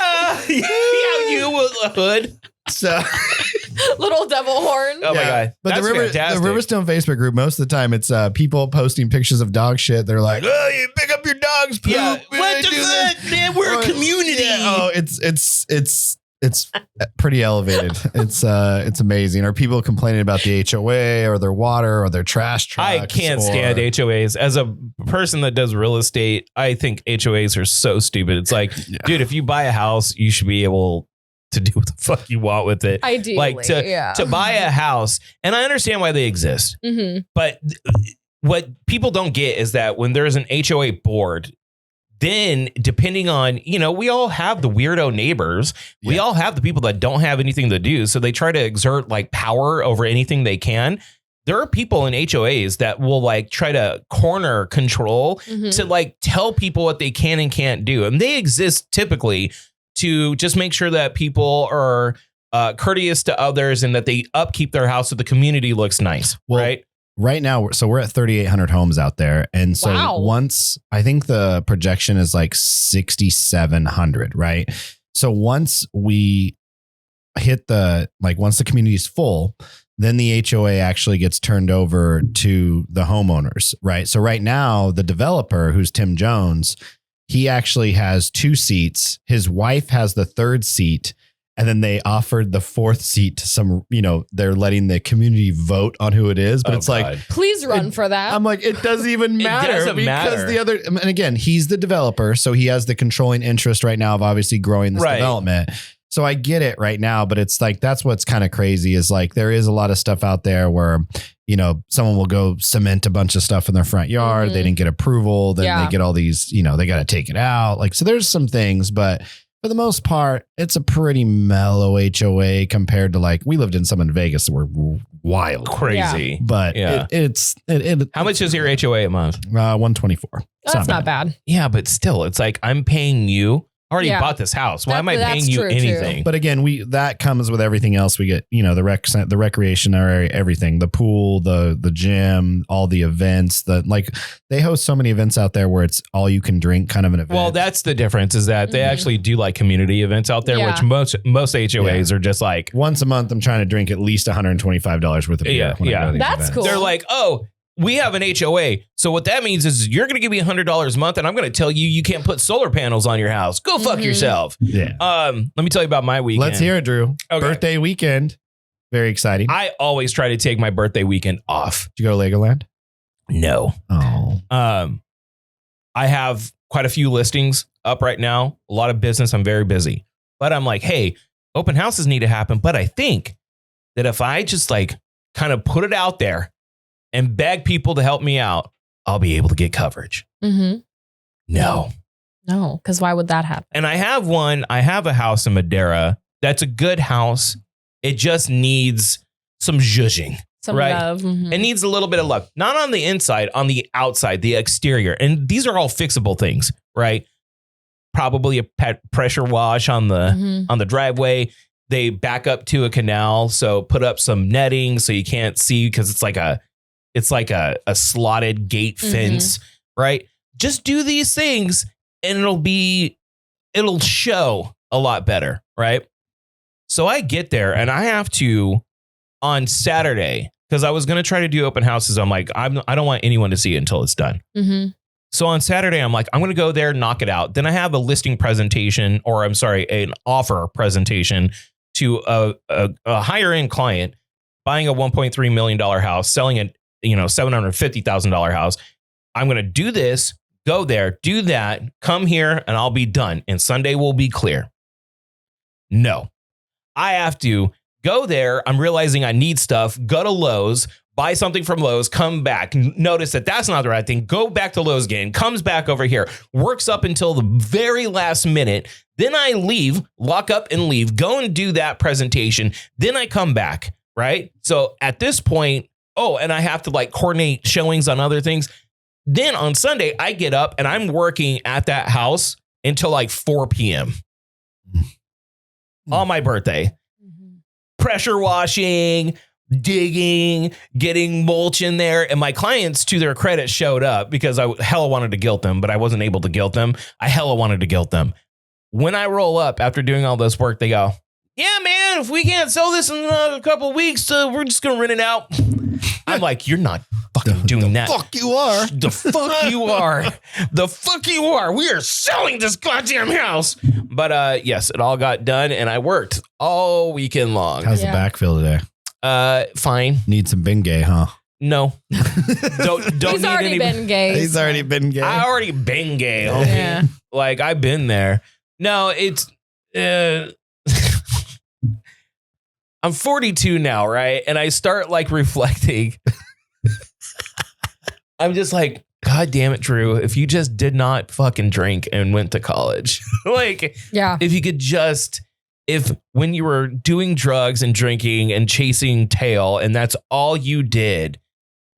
you with a hood. So little devil horn. Oh my God. But That's the fantastic. Riverstone Facebook group, most of the time it's people posting pictures of dog shit. They're like, oh, you pick up your dog's poop. Yeah. What the fuck, man? We're a community. Yeah, oh, it's pretty elevated. It's amazing. Or people complaining about the HOA or their water or their trash trucks. I can't stand HOAs. As a person that does real estate, I think HOAs are so stupid. It's like, dude, if you buy a house, you should be able to do what the fuck you want with it. Ideally, like to buy a house, and I understand why they exist. Mm-hmm. But what people don't get is that when there's an HOA board, then depending on, we all have the weirdo neighbors. Yeah. We all have the people that don't have anything to do. So they try to exert like power over anything they can. There are people in HOAs that will like try to corner control to like tell people what they can and can't do. And they exist typically to just make sure that people are courteous to others and that they upkeep their house so the community looks nice, right? Right now, so we're at 3,800 homes out there. And so once, I think the projection is like 6,700, right? So once we hit once the community is full, then the HOA actually gets turned over to the homeowners, right? So right now, the developer, who's Tim Jones, he actually has 2 seats. His wife has the 3rd seat. And then they offered the 4th seat to some, they're letting the community vote on who it is. But like, please run for that. I'm like, it doesn't even matter. Doesn't because matter. the other, and again, he's the developer. So he has the controlling interest right now of obviously growing this development. So I get it right now, but it's like, that's what's kind of crazy is like, there is a lot of stuff out there where, someone will go cement a bunch of stuff in their front yard. They didn't get approval. Then they get all these, they got to take it out. Like, so there's some things, but for the most part, it's a pretty mellow HOA compared to like, we lived in some in Vegas that were wild. Crazy. But how much is your HOA a month? 124. That's not bad. Yeah, but still, it's like, I'm paying you. I already Yeah. bought this house. Why am I That's paying you true, too. anything? But again, that comes with everything else. We get, the recreation area, everything, the pool, the gym, all the events, they host so many events out there where it's all you can drink kind of an event. Well, that's the difference is that they actually do like community events out there, which most HOAs are just like once a month, I'm trying to drink at least $125 worth of beer. when I go to these That's events. cool. they're like, oh, we have an HOA. So what that means is you're going to give me $100 a month and I'm going to tell you can't put solar panels on your house. Go fuck yourself. Yeah. Let me tell you about my weekend. Let's hear it, Drew. Okay. Birthday weekend. Very exciting. I always try to take my birthday weekend off. Did you go to Legoland? No. Oh. I have quite a few listings up right now. A lot of business. I'm very busy. But I'm like, hey, open houses need to happen. But I think that if I just like kind of put it out there and beg people to help me out, I'll be able to get coverage. Mm-hmm. No. No, because why would that happen? And I have a house in Madera that's a good house. It just needs some zhuzhing. Some right. love. It needs a little bit of love, not on the inside, on the outside, the exterior. And these are all fixable things, right? Probably a pressure wash on the driveway. They back up to a canal, so put up some netting so you can't see because it's like a slotted gate fence, right? Just do these things and it'll show a lot better, right? So I get there and I have to on Saturday because I was going to try to do open houses. I'm like, I don't want anyone to see it until it's done. So on Saturday, I'm like, I'm going to go there, knock it out. Then I have a listing presentation, or I'm sorry, an offer presentation to a higher end client buying a $1.3 million house, selling a $750,000 house. I'm going to do this, go there, do that, come here, and I'll be done. And Sunday will be clear. No, I have to go there. I'm realizing I need stuff, go to Lowe's, buy something from Lowe's, come back, notice that that's not the right thing, go back to Lowe's again, comes back over here, works up until the very last minute. Then I leave, lock up and leave, go and do that presentation. Then I come back, right? So at this point, and I have to like coordinate showings on other things. Then on Sunday, I get up and I'm working at that house until like 4 p.m. on my birthday. Pressure washing, digging, getting mulch in there. And my clients, to their credit, showed up because I hella wanted to guilt them, but I wasn't able to guilt them. I hella wanted to guilt them. When I roll up after doing all this work, they go, yeah, man, if we can't sell this in a couple of weeks, we're just going to rent it out. I'm like, you're not fucking doing that. Fuck you are. The fuck you are. The fuck you are. We are selling this goddamn house. But yes, it all got done and I worked all weekend long. How's the backfill today? Fine. Need some Bengay, huh? No. don't He's need already any. been gay. He's already been gay. I already been gay, homie. Yeah. Like I've been there. No, it's I'm 42 now, right? And I start like reflecting. I'm just like, God damn it, Drew, if you just did not fucking drink and went to college, like, Yeah. if you could just, if when you were doing drugs and drinking and chasing tail and that's all you did,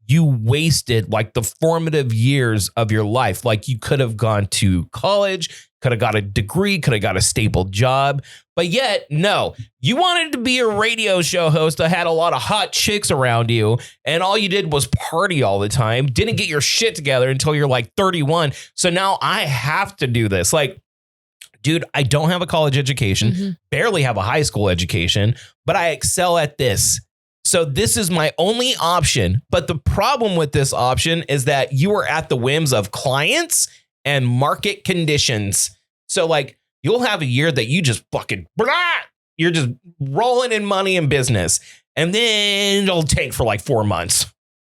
you wasted like the formative years of your life. Like you could have gone to college, could have got a degree, could have got a stable job. But yet, no, you wanted to be a radio show host that had a lot of hot chicks around you. And all you did was party all the time. Didn't get your shit together until you're like 31. So now I have to do this. Like, dude, I don't have a college education, barely have a high school education, but I excel at this. So this is my only option. But the problem with this option is that you are at the whims of clients and market conditions. So like you'll have a year that you just fucking, you're just rolling in money and business. And then it'll take for like 4 months.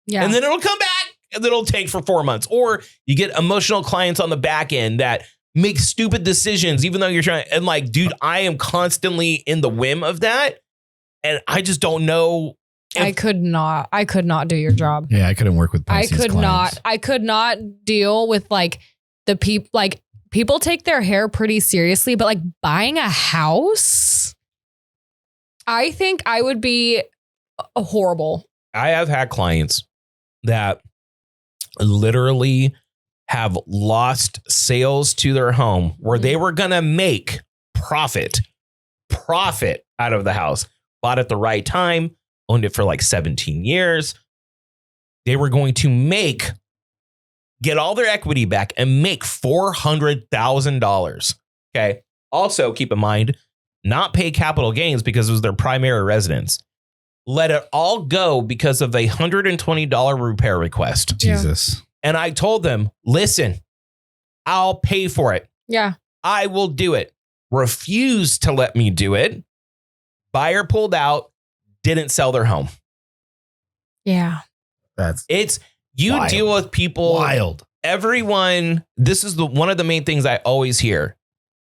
Yeah. And then it'll come back and then it'll take for 4 months. Or you get emotional clients on the back end that make stupid decisions, even though you're trying. And like, dude, I am constantly in the whim of that. And I just don't know. I could not do your job. Yeah, I couldn't work with Pisces clients. I could not deal with like the people, like people take their hair pretty seriously, but like buying a house, I think I would be horrible. I have had clients that literally have lost sales to their home where they were going to make profit out of the house, bought at the right time, owned it for like 17 years. They were going to get all their equity back and make $400,000. Okay. Also keep in mind, not pay capital gains because it was their primary residence. Let it all go because of a $120 repair request. Jesus. And I told them, listen, I'll pay for it. Yeah. I will do it. Refuse to let me do it. Buyer pulled out. Didn't sell their home. Yeah. You wild. deal with people. Wild. Everyone. This is one of the main things I always hear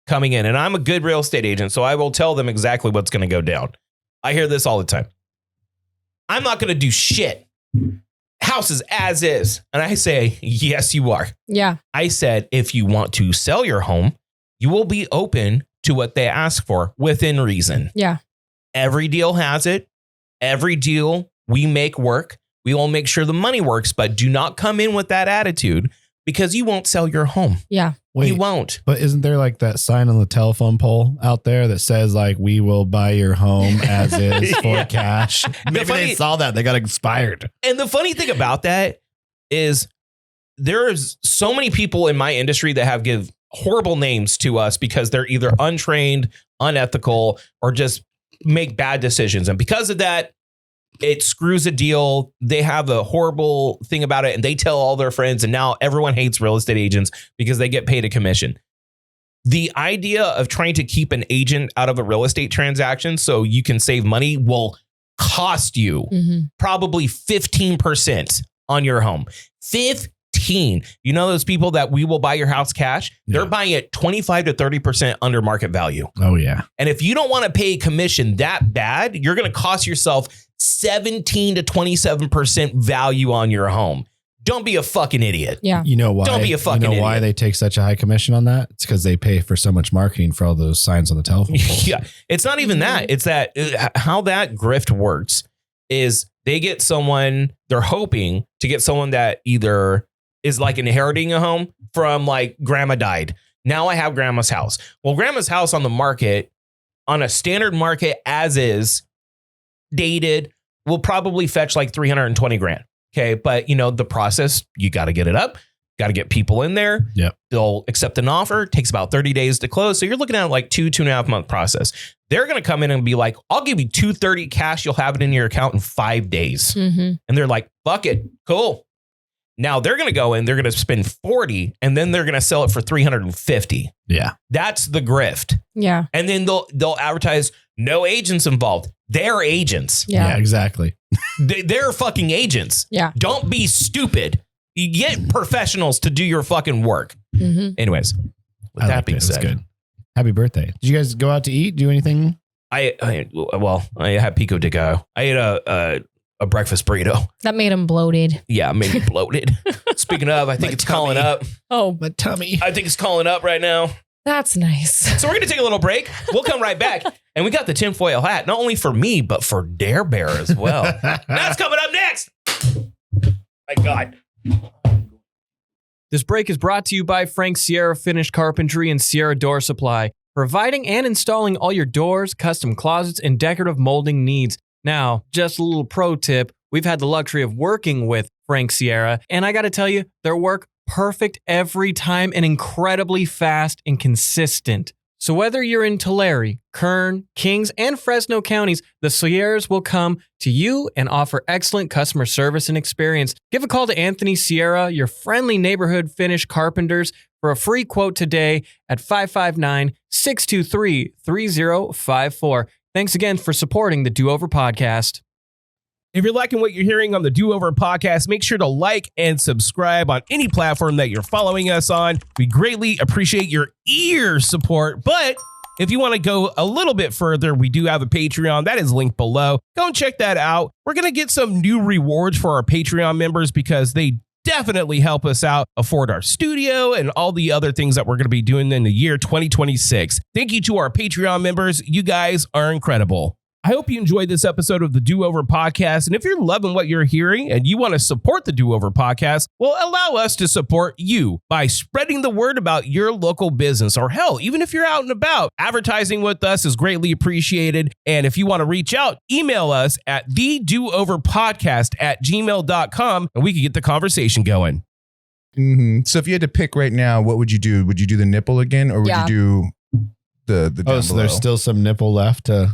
coming in. And I'm a good real estate agent, so I will tell them exactly what's going to go down. I hear this all the time. I'm not going to do shit. house is as is. And I say, yes, you are. Yeah. I said, if you want to sell your home, you will be open to what they ask for within reason. Yeah. Every deal has it. Every deal we make work. We will make sure the money works, but do not come in with that attitude because you won't sell your home. Yeah. Wait, You won't. but isn't there like that sign on the telephone pole out there that says like, we will buy your home as is for Yeah. cash? Maybe funny- they saw that. They got inspired. And the funny thing about that is there's so many people in my industry that have give horrible names to us because they're either untrained, unethical, or just make bad decisions. And because of that, it screws a deal. They have a horrible thing about it and they tell all their friends. And now everyone hates real estate agents because they get paid a commission. The idea of trying to keep an agent out of a real estate transaction so you can save money will cost you probably 15% on your home. 15. You know those people that we will buy your house cash? They're Yeah. buying it 25 to 30% under market value. Oh, yeah. And if you don't want to pay commission that bad, you're going to cost yourself 17 to 27% value on your home. Don't be a fucking idiot. Yeah. You know why? Don't be a fucking You know why idiot. they take such a high commission on that? It's because they pay for so much marketing for all those signs on the telephone poles. Yeah. It's not even that. It's that how that grift works is they get someone, they're hoping to get someone that either is like inheriting a home from like grandma died. Now I have grandma's house. Well, grandma's house on the market, on a standard market as is, dated, will probably fetch like 320 grand. Okay. But you know, the process, you got to get it up, got to get people in there. Yep. They'll accept an offer. Takes about 30 days to close. So you're looking at like 2.5 month process. They're going to come in and be like, I'll give you 230 cash. You'll have it in your account in 5 days. And they're like, fuck it. Cool. Now they're going to go in, they're going to spend 40 and then they're going to sell it for 350. Yeah. That's the grift. Yeah. And then they'll advertise no agents involved. They're agents. Yeah, exactly. They're fucking agents. Yeah. Don't be stupid. You get professionals to do your fucking work. Anyways, with I that liked being it. It was said, good. Happy birthday. Did you guys go out to eat? Do anything? I had pico de gallo. I ate a breakfast burrito. That made him bloated. Yeah, maybe bloated. Speaking of, I think it's calling up. Oh, My tummy. I think it's calling up right now. that's nice. So we're going to take a little break. We'll come right back. And we got the tinfoil hat, not only for me, but for Dare Bear as well. That's coming up next. My God. This break is brought to you by Frank Sierra Finished Carpentry and Sierra Door Supply, providing and installing all your doors, custom closets, and decorative molding needs. Now, just a little pro tip, we've had the luxury of working with Frank Sierra, and I got to tell you, their work perfect every time and incredibly fast and consistent. So whether you're in Tulare, Kern, Kings, and Fresno counties, the Sierras will come to you and offer excellent customer service and experience. Give a call to Anthony Sierra, your friendly neighborhood Finnish carpenters, for a free quote today at 559-623-3054. Thanks again for supporting the Do Over Podcast. If you're liking what you're hearing on the Do Over podcast, make sure to like and subscribe on any platform that you're following us on. We greatly appreciate your ear support. But if you want to go a little bit further, we do have a Patreon. That is linked below. Go and check that out. We're going to get some new rewards for our Patreon members because they definitely help us out, afford our studio and all the other things that we're going to be doing in the year 2026. Thank you to our Patreon members. You guys are incredible. I hope you enjoyed this episode of the Do Over Podcast. And if you're loving what you're hearing and you want to support the Do Over Podcast, well, allow us to support you by spreading the word about your local business. Or hell, even if you're out and about, advertising with us is greatly appreciated. And if you want to reach out, email us at thedooverpodcast@gmail.com and we can get the conversation going. So if you had to pick right now, what would you do? Would you do the nipple again, or would Yeah. you do the down So there's below? still some nipple left to,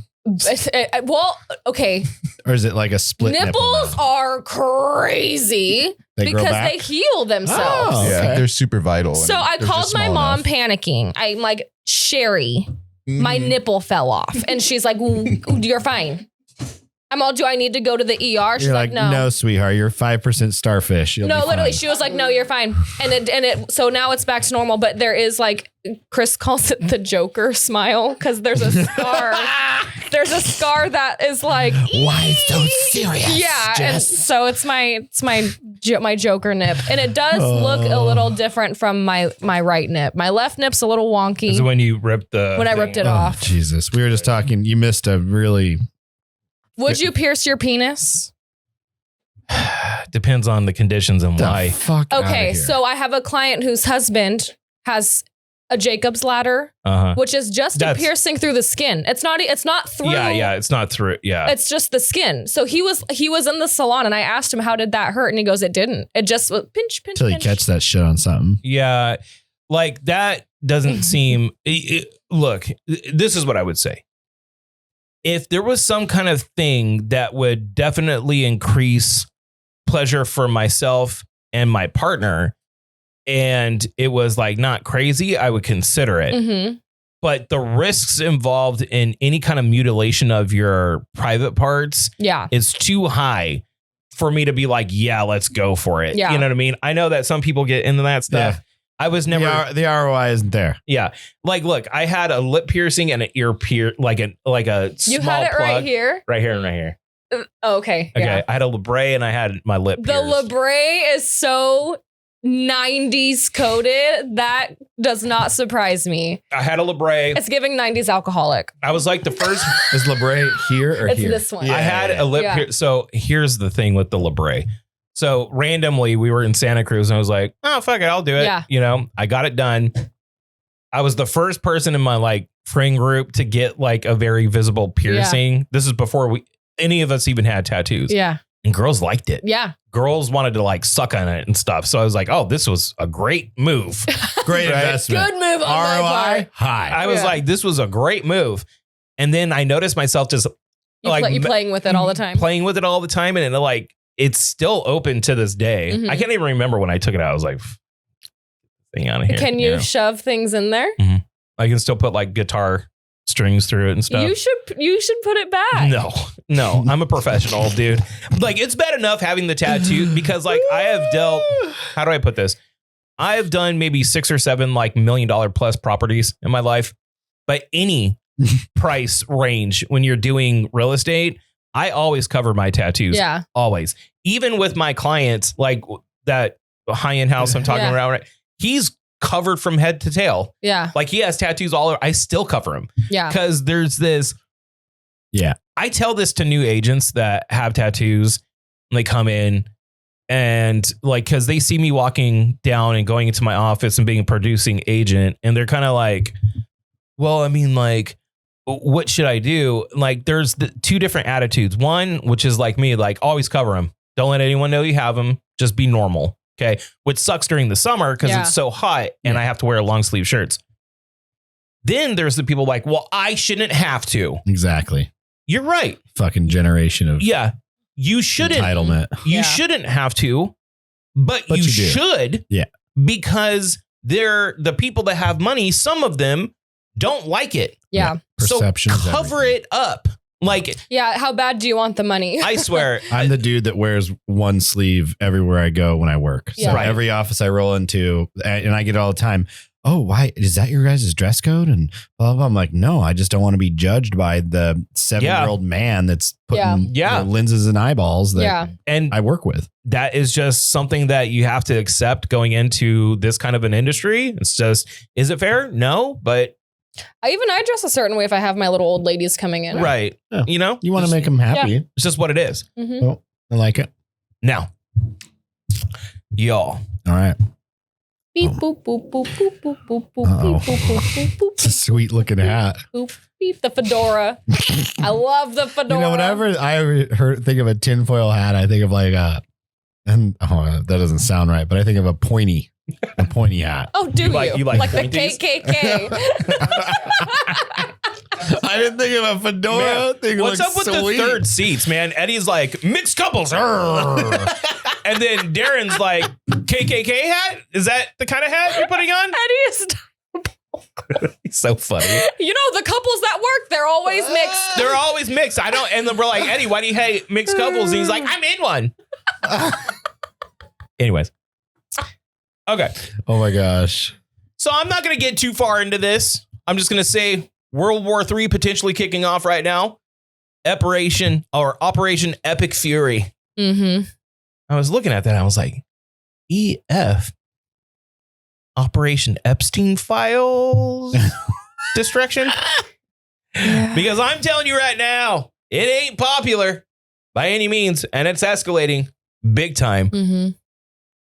Well, okay. or is it like a split nipple Nipples now? are crazy They grow because back? they heal themselves. Oh, Yeah, okay. they're super vital. So and I they're called just my small mom enough. panicking. I'm like, Sherry, my Mhm. nipple fell off. And she's like, "You're fine. I'm all, do I need to go to the ER? She's You're like, like, no, sweetheart, you're 5% starfish. You'll No, be literally, fine. she was like, no, you're fine. So now it's back to normal, but there is like, Chris calls it the Joker smile because there's a scar. There's a scar that is like, Why so serious? yeah. And Jess? so it's my Joker nip. And it does look a little different from my right nip. My left nip's a little wonky. Is it when you ripped the When I thing? ripped it Oh, off. Jesus. We were just talking. You missed a really. Would you pierce your penis? Depends on the conditions and The why. fuck outta Okay, here. so I have a client whose husband has a Jacob's ladder, Uh-huh. which is just a That's- piercing through the skin. It's not through. Yeah, it's not through. Yeah. It's just the skin. So he was in the salon and I asked him, how did that hurt? And he goes, it didn't. It just was pinch, Until you pinch. catch that shit on something. Yeah, like that doesn't seem. Look, this is what I would say. If there was some kind of thing that would definitely increase pleasure for myself and my partner, and it was like not crazy, I would consider it. Mm-hmm. But the risks involved in any kind of mutilation of your private parts Yeah. is too high for me to be like, yeah, let's go for it. Yeah. You know what I mean? I know that some people get into that stuff. Yeah. I was never. The ROI isn't there. Yeah. Like, look, I had a lip piercing and an ear like a You small had it plug. right here. Right here and right here. Oh, okay. Okay. Yeah. I had a labrae and I had my lip The pierced. labrae is so 90s coded. That does not surprise me. I had a labrae. It's giving 90s alcoholic. I was like the first. Is LeBray here or It's here? this one. Yeah. I had a lip Yeah. piercing. So here's the thing with the labrae. So randomly we were in Santa Cruz and I was like, oh, fuck it. I'll do it. Yeah. You know, I got it done. I was the first person in my like friend group to get like a very visible piercing. This is before any of us even had tattoos. Yeah. And girls liked it. Yeah. Girls wanted to like suck on it and stuff. So I was like, oh, this was a great move. Great Right? investment. Good move on my ROI part. high. I was Yeah. like, this was a great move. And then I noticed myself just You playing with it all the time. playing with it all the time. And like, it's still open to this day. Mhm. I can't even remember when I took it out. I was like, thing out of here. Can you know? shove things in there? I can still put like guitar strings through it and stuff. You should put it back. No, I'm a professional, dude. Like, it's bad enough having the tattoo because like I have dealt, how do I put this? I have done maybe 6 or 7 like $1 million plus properties in my life, but any price range when you're doing real estate, I always cover my tattoos. Yeah. Always. Even with my clients, like that high-end house I'm talking Yeah. about, right? He's covered from head to tail. Yeah. Like he has tattoos all over. I still cover him Yeah. because there's this. Yeah. I tell this to new agents that have tattoos and they come in and like, cause they see me walking down and going into my office and being a producing agent. And they're kind of like, well, I mean, like, what should I do? Like, there's the 2 different attitudes. One, which is like me, like always cover them. Don't let anyone know you have them. Just be normal. Okay. Which sucks during the summer because Yeah. it's so hot and I have to wear long sleeve shirts. Then there's the people like, well, I shouldn't have to. Exactly. You're right. Fucking generation of Yeah. You shouldn't. entitlement. You Yeah. shouldn't have to, but you you do. should. Yeah. Because they're the people that have money. Some of them don't like it. Yeah. Perception. So cover it up. Like, Yeah. How bad do you want the money? I swear. I'm the dude that wears one sleeve everywhere I go when I work. So Yeah. Right. every office I roll into, and I get it all the time. Oh, why is that your guys' dress code? And blah, blah, blah. I'm like, no, I just don't want to be judged by the 7-year-old man that's putting Yeah. lenses and eyeballs that Yeah. And I work with. that is just something that you have to accept going into this kind of an industry. It's just, is it fair? No, but I dress a certain way if I have my little old ladies coming in. right. Yeah. You know, You want to Just- make them happy. it's just what it is. Mhm. Well, I like it. Now, y'all, All right. Beep boop boop boop boop boop boop boop Uh-oh. beep boop boop boop boop It's a sweet looking hat. boop beep. The fedora. I love the fedora. You know, whenever I think of a tinfoil hat, I think of like that doesn't sound right, but I think of a pointy hat. Oh, do you? You like the pointies? KKK. I didn't think of a fedora. Man, thing what's up looks with sweet. the third seats, man? Eddie's like mixed couples, and then Darren's like KKK hat. Is that the kind of hat you're putting on? Eddie is He's so funny. You know, the couples that work, they're always mixed. They're always mixed. I don't, and then we're like, Eddie, why do you hate mixed couples? And he's like, I'm in one. Anyways. Okay. Oh my gosh. So I'm not going to get too far into this. I'm just going to say World War III potentially kicking off right now. Operation Epic Fury. Mm-hmm. I was looking at that. I was like, EF. Operation Epstein Files Distraction. Because I'm telling you right now, it ain't popular by any means. And it's escalating big time. Mm-hmm.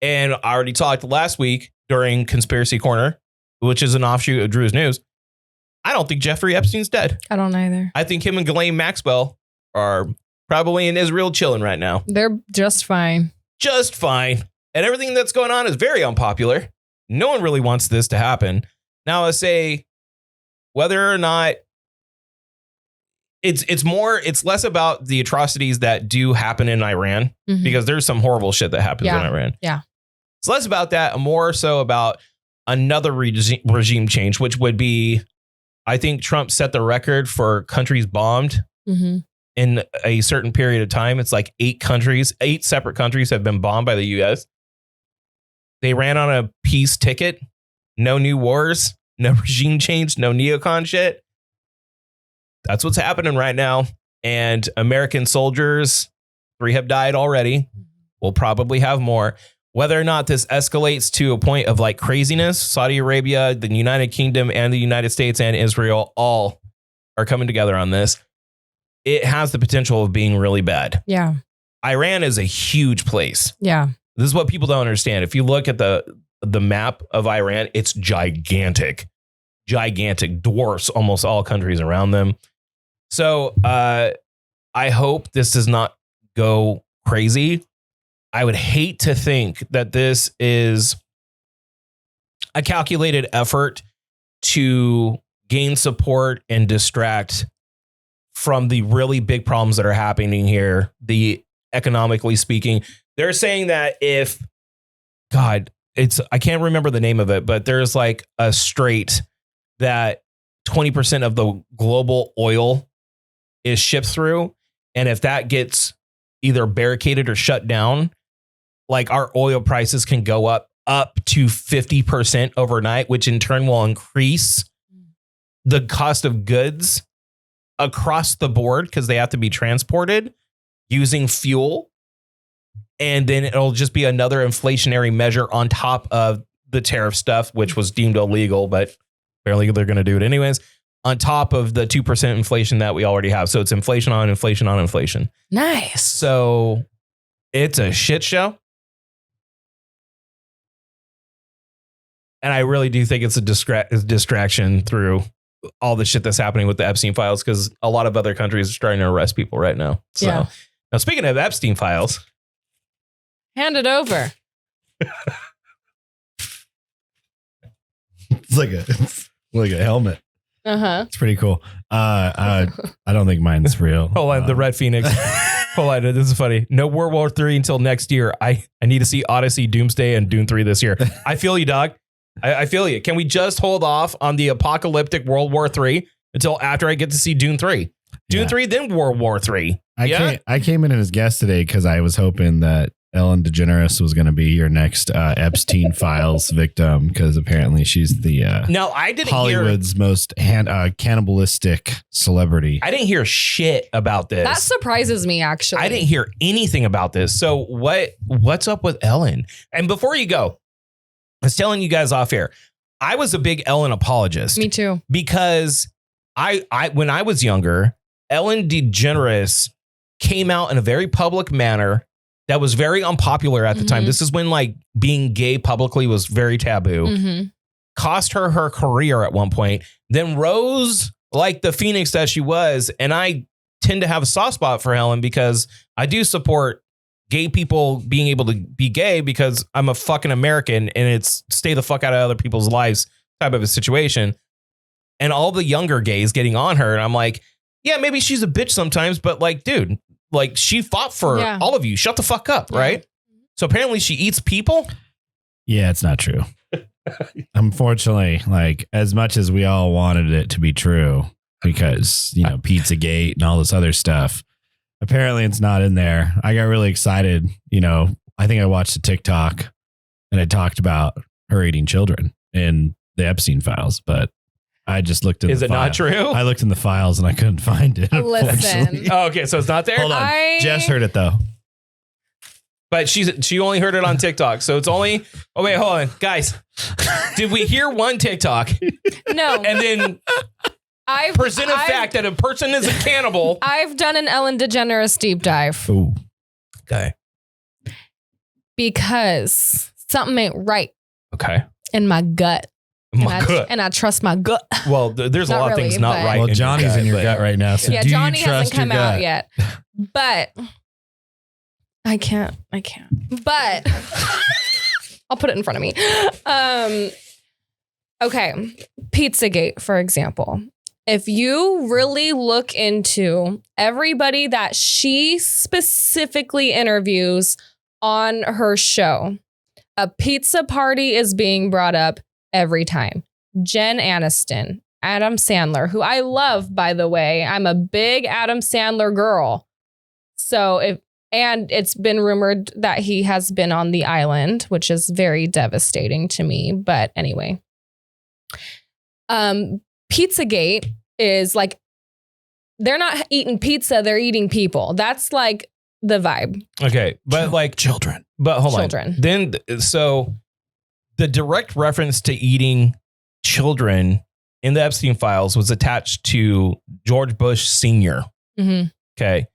And I already talked last week during Conspiracy Corner, which is an offshoot of Drew's News. I don't think Jeffrey Epstein's dead. I don't either. I think him and Ghislaine Maxwell are probably in Israel chilling right now. They're just fine. Just fine. And everything that's going on is very unpopular. No one really wants this to happen. Now I say whether or not it's less about the atrocities that do happen in Iran, Mhm. because there's some horrible shit that happens in Iran. Yeah. It's less about that and more so about another regime change, which would be, I think Trump set the record for countries bombed Mm-hmm. in a certain period of time. It's like 8 separate countries have been bombed by the US. They ran on a peace ticket. No new wars, no regime change, no neocon shit. That's what's happening right now. And American soldiers, 3 have died already. We'll probably have more. Whether or not this escalates to a point of like craziness, Saudi Arabia, the United Kingdom, and the United States and Israel all are coming together on this. It has the potential of being really bad. Yeah. Iran is a huge place. Yeah. This is what people don't understand. If you look at the map of Iran, it's gigantic. Gigantic. Dwarfs almost all countries around them. So I hope this does not go crazy. I would hate to think that this is a calculated effort to gain support and distract from the really big problems that are happening here, the economically speaking. They're saying that if, God, I can't remember the name of it, but there's like a strait that 20% of the global oil is shipped through. And if that gets either barricaded or shut down, like our oil prices can go up to 50% overnight, which in turn will increase the cost of goods across the board because they have to be transported using fuel. And then it'll just be another inflationary measure on top of the tariff stuff, which was deemed illegal, but apparently they're going to do it anyways, on top of the 2% inflation that we already have. So it's inflation on inflation on inflation. Nice. So it's a shit show. And I really do think it's a distraction through all the shit that's happening with the Epstein files, because a lot of other countries are starting to arrest people right now. So now, speaking of Epstein files, Hand it over. It's like a helmet. Uh-huh. It's pretty cool. I don't think mine's real. hold on, the Red Phoenix. Hold on, this is funny. No World War III until next year. I need to see Odyssey, Doomsday, and Dune 3 this year. I feel you, dog. I feel you. Can we just hold off on the apocalyptic World War III until after I get to see Dune 3? Dune 3, then World War III. I came in as guest today because I was hoping that Ellen DeGeneres was going to be your next Epstein files victim, because apparently she's the now I didn't Hollywood's most cannibalistic celebrity. I didn't hear shit about this. That surprises me, actually. I didn't hear anything about this. So what's up with Ellen? And before you go, I was telling you guys off air, I was a big Ellen apologist. Me too. Because I when I was younger, Ellen DeGeneres came out in a very public manner that was very unpopular at the time. This is when like being gay publicly was very taboo. Cost her career at one point, then rose like the phoenix that she was. And I tend to have a soft spot for Ellen because I do support gay people being able to be gay, because I'm a fucking American and it's stay the fuck out of other people's lives type of a situation. And all the younger gays getting on her. And I'm like, yeah, maybe she's a bitch sometimes, but like, dude, like she fought for all of you. Shut the fuck up. Right. So apparently she eats people. Yeah, it's not true. Unfortunately, like as much as we all wanted it to be true, because Pizzagate and all this other stuff, apparently it's not in there. I got really excited. I think I watched a TikTok and it talked about her eating children in the Epstein files, but I just looked in Is the it not file. true? I looked in the files and I couldn't find it. Listen. unfortunately. Oh, okay, so it's not there. Hold on. Jess heard it though. But she only heard it on TikTok. So it's only. Oh wait, hold on, guys. Did we hear one TikTok No. and then present a fact that a person is a cannibal? I've done an Ellen DeGeneres deep dive Ooh. Okay. because something ain't right Okay. in my gut. My gut. And I trust my gut. Well, there's a Not lot of really, things not but- right. Well, in Johnny's in your but- gut right now. So Yeah, do Johnny you trust hasn't come your out gut? yet. But I can't. But I'll put it in front of me. Okay. Pizzagate, for example. If you really look into everybody that she specifically interviews on her show, a pizza party is being brought up every time. Jen Aniston, Adam Sandler, who I love, by the way. I'm a big Adam Sandler girl. And it's been rumored that he has been on the island, which is very devastating to me. But anyway, Pizzagate is like, they're not eating pizza, they're eating people. That's like the vibe. Okay, but like children. But hold Children. on. Then so the direct reference to eating children in the Epstein files was attached to George Bush Sr. Mm-hmm. Okay.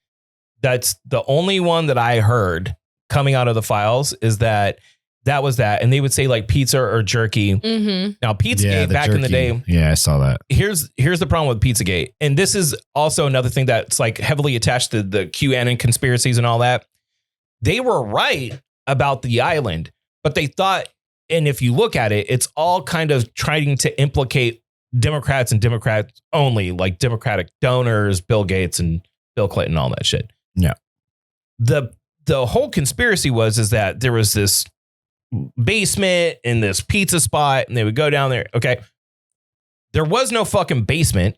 That's the only one that I heard coming out of the files is that was that. And they would say like pizza or jerky. Mm-hmm. Now, Pizzagate back in the day. Yeah, I saw that. Here's the problem with Pizzagate. And this is also another thing that's like heavily attached to the QAnon conspiracies and all that. They were right about the island, but they thought, and if you look at it, it's all kind of trying to implicate Democrats and Democrats only, like Democratic donors, Bill Gates and Bill Clinton, all that shit. Yeah. The whole conspiracy is that there was this basement in this pizza spot and they would go down there. Okay. There was no fucking basement.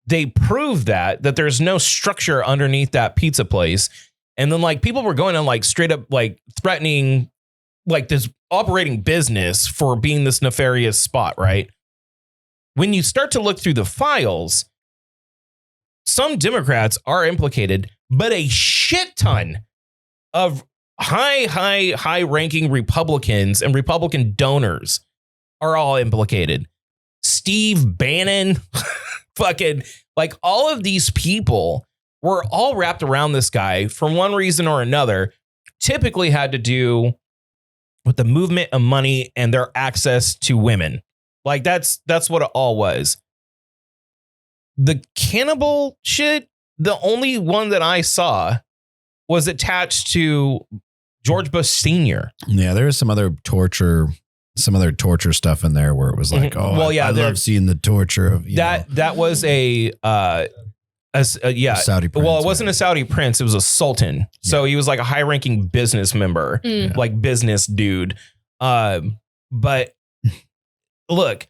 They proved that there's no structure underneath that pizza place. And then like people were going on like straight up like threatening like this operating business for being this nefarious spot, right? When you start to look through the files, some Democrats are implicated, but a shit ton of high ranking Republicans and Republican donors are all implicated. Steve Bannon, fucking like all of these people were all wrapped around this guy for one reason or another, typically had to do with the movement of money and their access to women. Like that's what it all was. The cannibal shit, the only one that I saw was attached to George Bush Sr. Yeah, there was some other torture stuff in there where it was like, Mhm. oh, Well, yeah, I there- love seeing the torture of That was a Saudi prince. Well, it wasn't a Saudi prince. It was a sultan. So he was like a high ranking business member, Mm. like business dude. But look,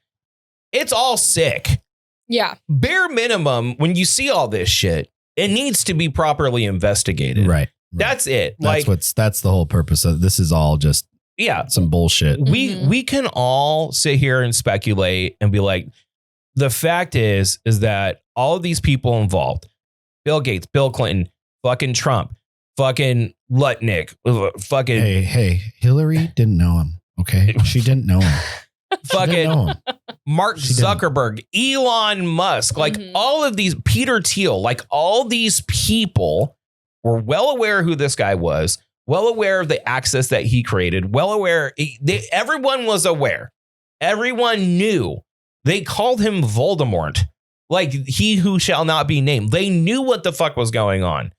it's all sick. Yeah. Bare minimum, when you see all this shit, it needs to be properly investigated. right. That's it. Like, That's the whole purpose of this. Is all just yeah, some bullshit. Mhm. we can all sit here and speculate and be like, the fact is that all of these people involved, Bill Gates, Bill Clinton, fucking Trump, fucking Lutnick, fucking Hey, Hillary didn't know him. Okay, she didn't know him. She didn't fucking know him. Mark She didn't. Zuckerberg, Elon Musk, like Mhm. all of these, Peter Thiel, like all these people were well aware who this guy was, well aware of the access that he created, well aware. Everyone was aware. Everyone knew. They called him Voldemort, like he who shall not be named. They knew what the fuck was going on,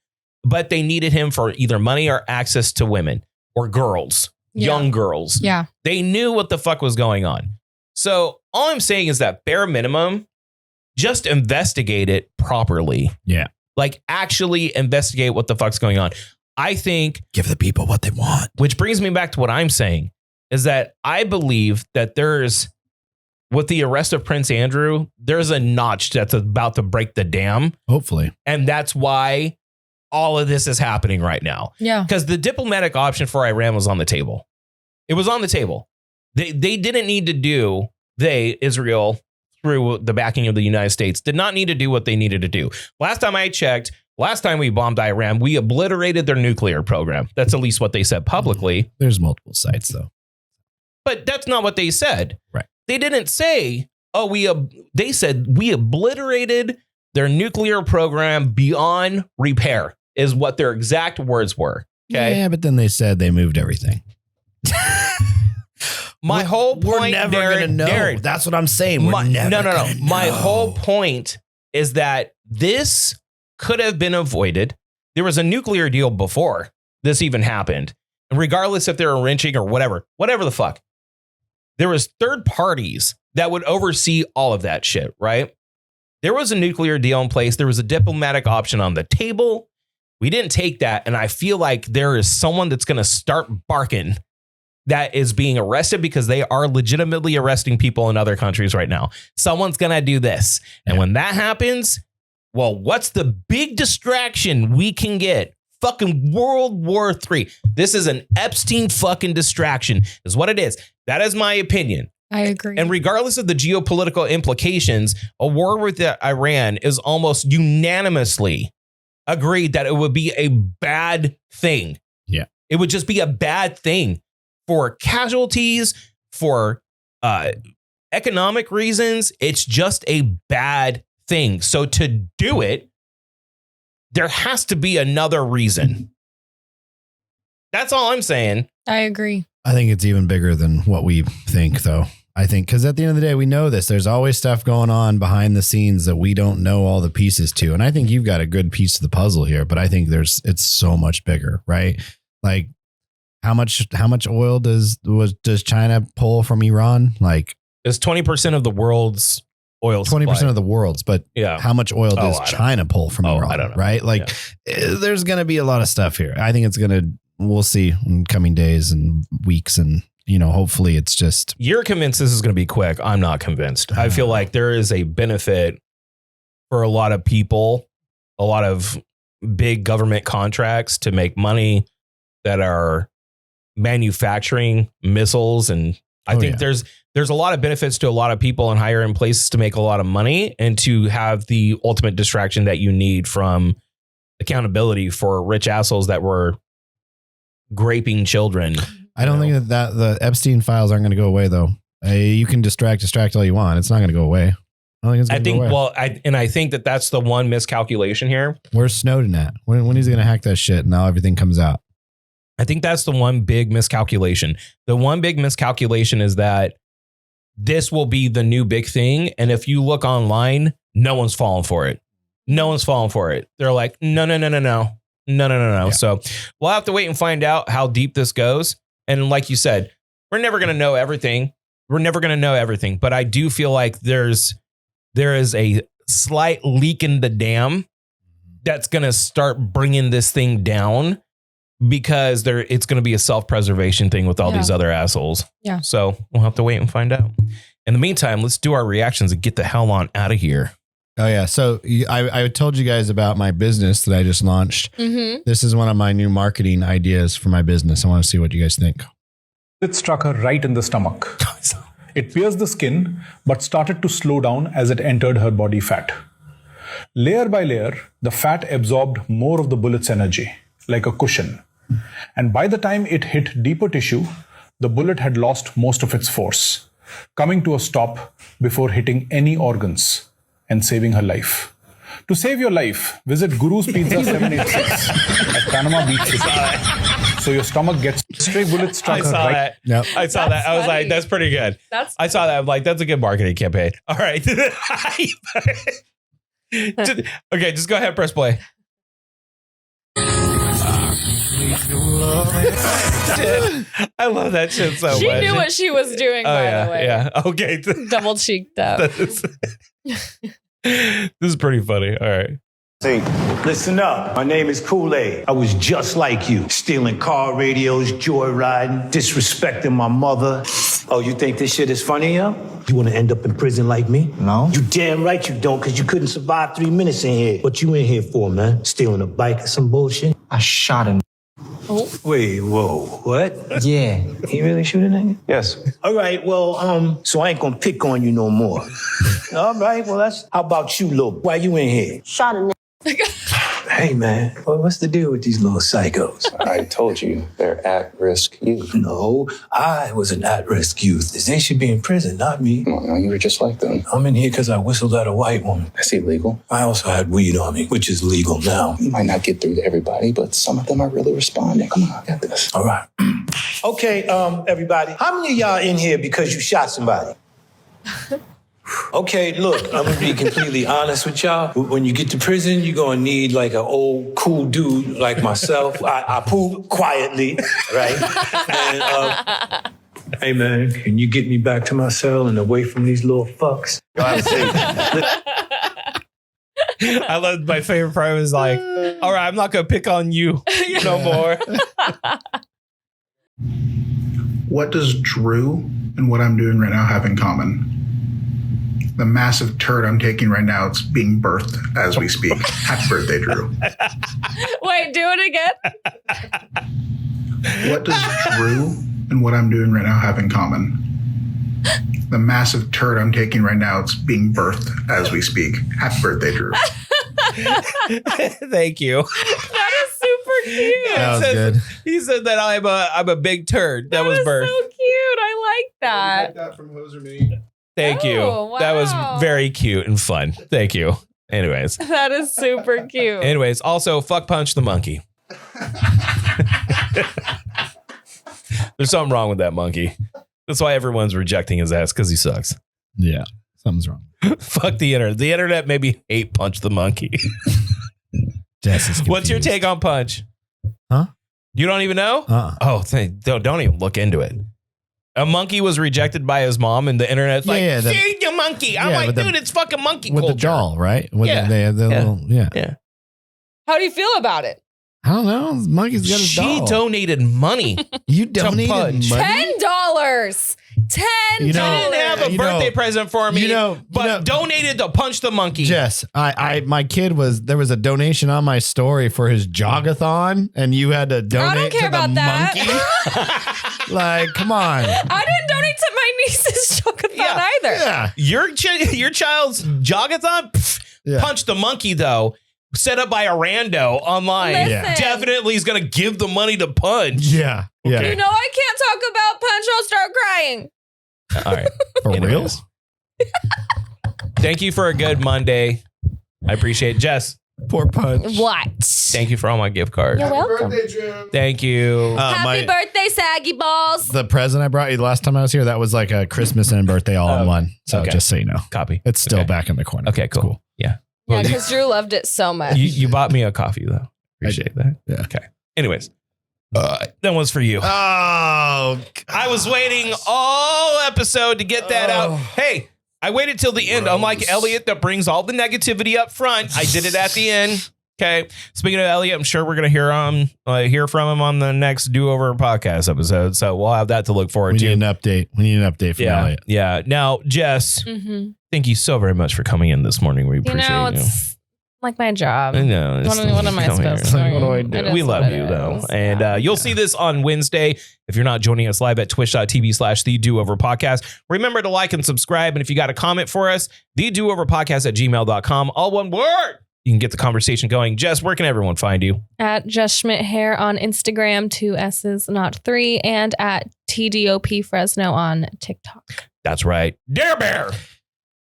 but they needed him for either money or access to women or girls, Yeah. young girls. Yeah. They knew what the fuck was going on. So all I'm saying is that bare minimum, just investigate it properly. Yeah. Like actually investigate what the fuck's going on. I think, Give the people what they want. which brings me back to what I'm saying. is that I believe that there's, with the arrest of Prince Andrew, there's a notch that's about to break the dam. Hopefully. And that's why all of this is happening right now. Yeah. Because the diplomatic option for Iran was on the table. It was on the table. They didn't need to do, Israel, through the backing of the United States, did not need to do what they needed to do. Last time I checked, last time we bombed Iran, we obliterated their nuclear program. That's at least what they said publicly. There's multiple sites, though. But that's not what they said. Right. They didn't say, they said we obliterated their nuclear program beyond repair, is what their exact words were. Okay. Yeah, but then they said they moved everything. My whole point, we're never Darren, gonna know. Darren, That's what I'm saying. We're never no. gonna My know. whole point is that this could have been avoided. There was a nuclear deal before this even happened. And regardless if they were wrenching or whatever the fuck, there was third parties that would oversee all of that shit, right? There was a nuclear deal in place. There was a diplomatic option on the table. We didn't take that. And I feel like there is someone that's going to start barking that is being arrested because they are legitimately arresting people in other countries right now. Someone's going to do this. And when that happens, well, what's the big distraction we can get? Fucking World War III. This is an Epstein fucking distraction is what it is. That is my opinion. I agree. And regardless of the geopolitical implications, a war with Iran is almost unanimously agreed that it would be a bad thing. Yeah. It would just be a bad thing for casualties, for economic reasons. It's just a bad thing. So to do it, there has to be another reason. That's all I'm saying. I agree. I think it's even bigger than what we think, though. I think because at the end of the day, we know this. There's always stuff going on behind the scenes that we don't know all the pieces to. And I think you've got a good piece of the puzzle here, but I think it's so much bigger, right? Like how much oil does China pull from Iran? Like It's 20% of the world's oil supply. 20% of the world's, but Yeah. how much oil does I don't China pull from Iran? I don't know. Right? Like there's going to be a lot of stuff here. I think we'll see in coming days and weeks, and hopefully it's just. You're convinced this is going to be quick. I'm not convinced. I feel like there is a benefit for a lot of people, a lot of big government contracts to make money that are manufacturing missiles. And I think there's a lot of benefits to a lot of people in higher end places to make a lot of money and to have the ultimate distraction that you need from accountability for rich assholes that were graping children. I don't think that the Epstein files aren't going to go away, though. You can distract all you want. It's not going to go away. I don't think it's going to go away. Well, I think that's the one miscalculation here. Where's Snowden at? When is he going to hack that shit? And now everything comes out. I think that's the one big miscalculation. The one big miscalculation is that this will be the new big thing. And if you look online, no one's falling for it. No one's falling for it. They're like, no. Yeah. So we'll have to wait and find out how deep this goes. And like you said, we're never going to know everything. But I do feel like there is a slight leak in the dam that's going to start bringing this thing down, because it's going to be a self-preservation thing with all these other assholes. Yeah. So we'll have to wait and find out. In the meantime, let's do our reactions and get the hell on out of here. Oh, yeah. So I told you guys about my business that I just launched. Mm-hmm. This is one of my new marketing ideas for my business. I want to see what you guys think. It struck her right in the stomach. It pierced the skin, but started to slow down as it entered her body fat. Layer by layer, the fat absorbed more of the bullet's energy, like a cushion. And by the time it hit deeper tissue, the bullet had lost most of its force, coming to a stop before hitting any organs and saving her life. To save your life, visit Guru's Pizza 786 at Panama Beach City. So your stomach gets stray bullets struck her right. Yep. I saw that. I was like, that's pretty good. I saw that. I'm like, that's a good marketing campaign. All right. Okay, just go ahead and press play. I love that shit so much. She knew what she was doing, by the way. Yeah. Okay. Double cheeked up. This is pretty funny. All right. Say, listen up. My name is Kool-Aid. I was just like you, stealing car radios, joyriding, disrespecting my mother. Oh, you think this shit is funny, yo? You want to end up in prison like me? No. You damn right you don't, because you couldn't survive 3 minutes in here. What you in here for, man? Stealing a bike or some bullshit? I shot him. Oh. Wait, whoa, what? Yeah. He really shooting at you? Yes. All right, well, so I ain't gonna pick on you no more. All right, well, how about you, little? Why you in here? Shot him. Hey, man, what's the deal with these little psychos? I told you, they're at-risk youth. No, I was an at-risk youth. They should be in prison, not me. No, you were just like them. I'm in here because I whistled at a white woman. That's illegal. I also had weed on me, which is legal now. You might not get through to everybody, but some of them are really responding. Come on, get this. All right. Okay, everybody, how many of y'all in here because you shot somebody? Okay, look, I'm gonna be completely honest with y'all. When you get to prison, you're gonna need like an old cool dude like myself. I poop quietly, right? And, hey man, can you get me back to my cell and away from these little fucks? I love my favorite part was like, all right, I'm not gonna pick on you no more. What does Drew and what I'm doing right now have in common? The massive turd I'm taking right now, it's being birthed as we speak. Happy birthday, Drew. Wait, do it again. What does Drew and what I'm doing right now have in common? The massive turd I'm taking right now, it's being birthed as we speak. Happy birthday, Drew. Thank you. That is super cute. That was good. He said that I'm a big turd. That was birth. So cute. I like that. That from Hoser Me. Thank you. Wow. That was very cute and fun. Thank you. Anyways. That is super cute. Anyways, also fuck punch the monkey. There's something wrong with that monkey. That's why everyone's rejecting his ass, because he sucks. Yeah, something's wrong. Fuck the internet. The internet made me hate Punch the monkey. Jess is What's your confused. take on Punch? Huh? You don't even know? Oh, don't even look into it. A monkey was rejected by his mom, and the internet's like, feed your monkey. I'm like, dude, it's fucking monkey with culture. the doll, right? With Yeah. the little, yeah. How do you feel about it? I don't know. Monkey's got his She doll. donated money. You donated Punch. money? $10. $10. You didn't have a birthday present for me, but donated to Punch the monkey. Jess, my kid there was a donation on my story for his jogathon, and you had to donate I don't care to the about that. monkey. Like, come on. I didn't donate to my niece's jogathon either. Yeah. Your child's jogathon? Punch the monkey, though. Set up by a rando online. Listen. Definitely is going to give the money to Punch. Yeah. Yeah. You know I can't talk about Punch. I'll start crying. All right. For real? Thank you for a good Monday. I appreciate it. Jess. Poor Punch. What? Thank you for all my gift cards. You're welcome. Thank you. Happy birthday, saggy balls. The present I brought you the last time I was here, that was like a Christmas and birthday all in one. So okay. just so you know. Copy. It's still back in the corner. Okay, cool. Yeah. Yeah, because Drew loved it so much. You bought me a coffee, though. Appreciate that. Yeah. Okay. Anyways, that one's for you. Oh, God. I was waiting all episode to get that out. Hey, I waited till the end. Unlike Elliot, that brings all the negativity up front. I did it at the end. Okay. Speaking of Elliot, I'm sure we're gonna hear from him on the next Do Over podcast episode. So we'll have that to look forward to. We need an update from Elliot. Yeah. Now, Jess, thank you so very much for coming in this morning. We appreciate you. It's like my job. I know. What am I supposed to do? What do I do? We love you, though. And you'll see this on Wednesday. If you're not joining us live at twitch.tv/The Do Over Podcast, remember to like and subscribe. And if you got a comment for us, thedooverpodcast@gmail.com. All one word. You can get the conversation going. Jess, where can everyone find you? At Jess Schmidt Hair on Instagram, 2 S's, not 3, and at TDOP Fresno on TikTok. That's right. Dare Bear.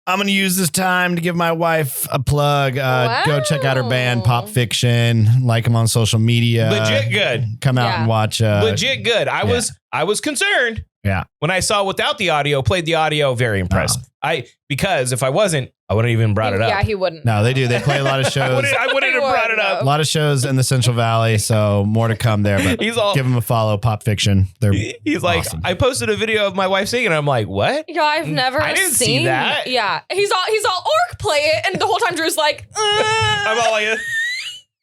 I'm going to use this time to give my wife a plug. Go check out her band, Pop Fiction. Like them on social media. Legit good. Come out and watch. Legit good. I was concerned. Yeah. When I saw without the audio, played the audio, very impressive. Because if I wasn't, I wouldn't even brought it up. Yeah, he wouldn't. No, they do. They play a lot of I shows. wouldn't have brought it up. A lot of shows in the Central Valley, so more to come there. But He's all- give them a follow. Pop Fiction. They're He's like, awesome. I posted a video of my wife singing. And I'm like, what? Yeah, I've never I didn't see seen that. Yeah. He's all orc play it, and the whole time Drew's like, I'm all like,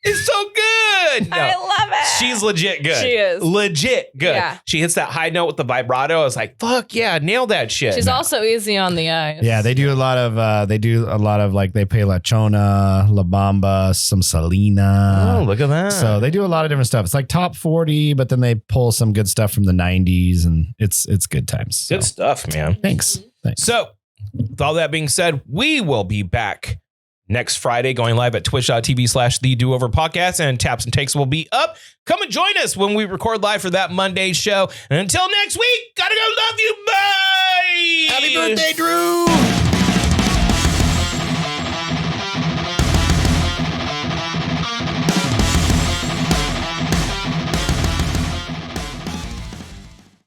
it's so good. No, I love it. she's legit good. She is. Legit good. Yeah. She hits that high note with the vibrato. I was like, fuck yeah, nailed that shit. She's also easy on the eyes. Yeah, they do a lot of like they play La Chona, La Bamba, some Selena. Oh, look at that. So they do a lot of different stuff. It's like top 40, but then they pull some good stuff from the 90s, and it's good times. So, Good stuff, man. thanks. So, with all that being said, we will be back next Friday, going live at twitch.tv/The Do Over Podcast, and Taps and Takes will be up. Come and join us when we record live for that Monday show. And until next week, gotta go. Love you. Bye. Happy birthday, Drew.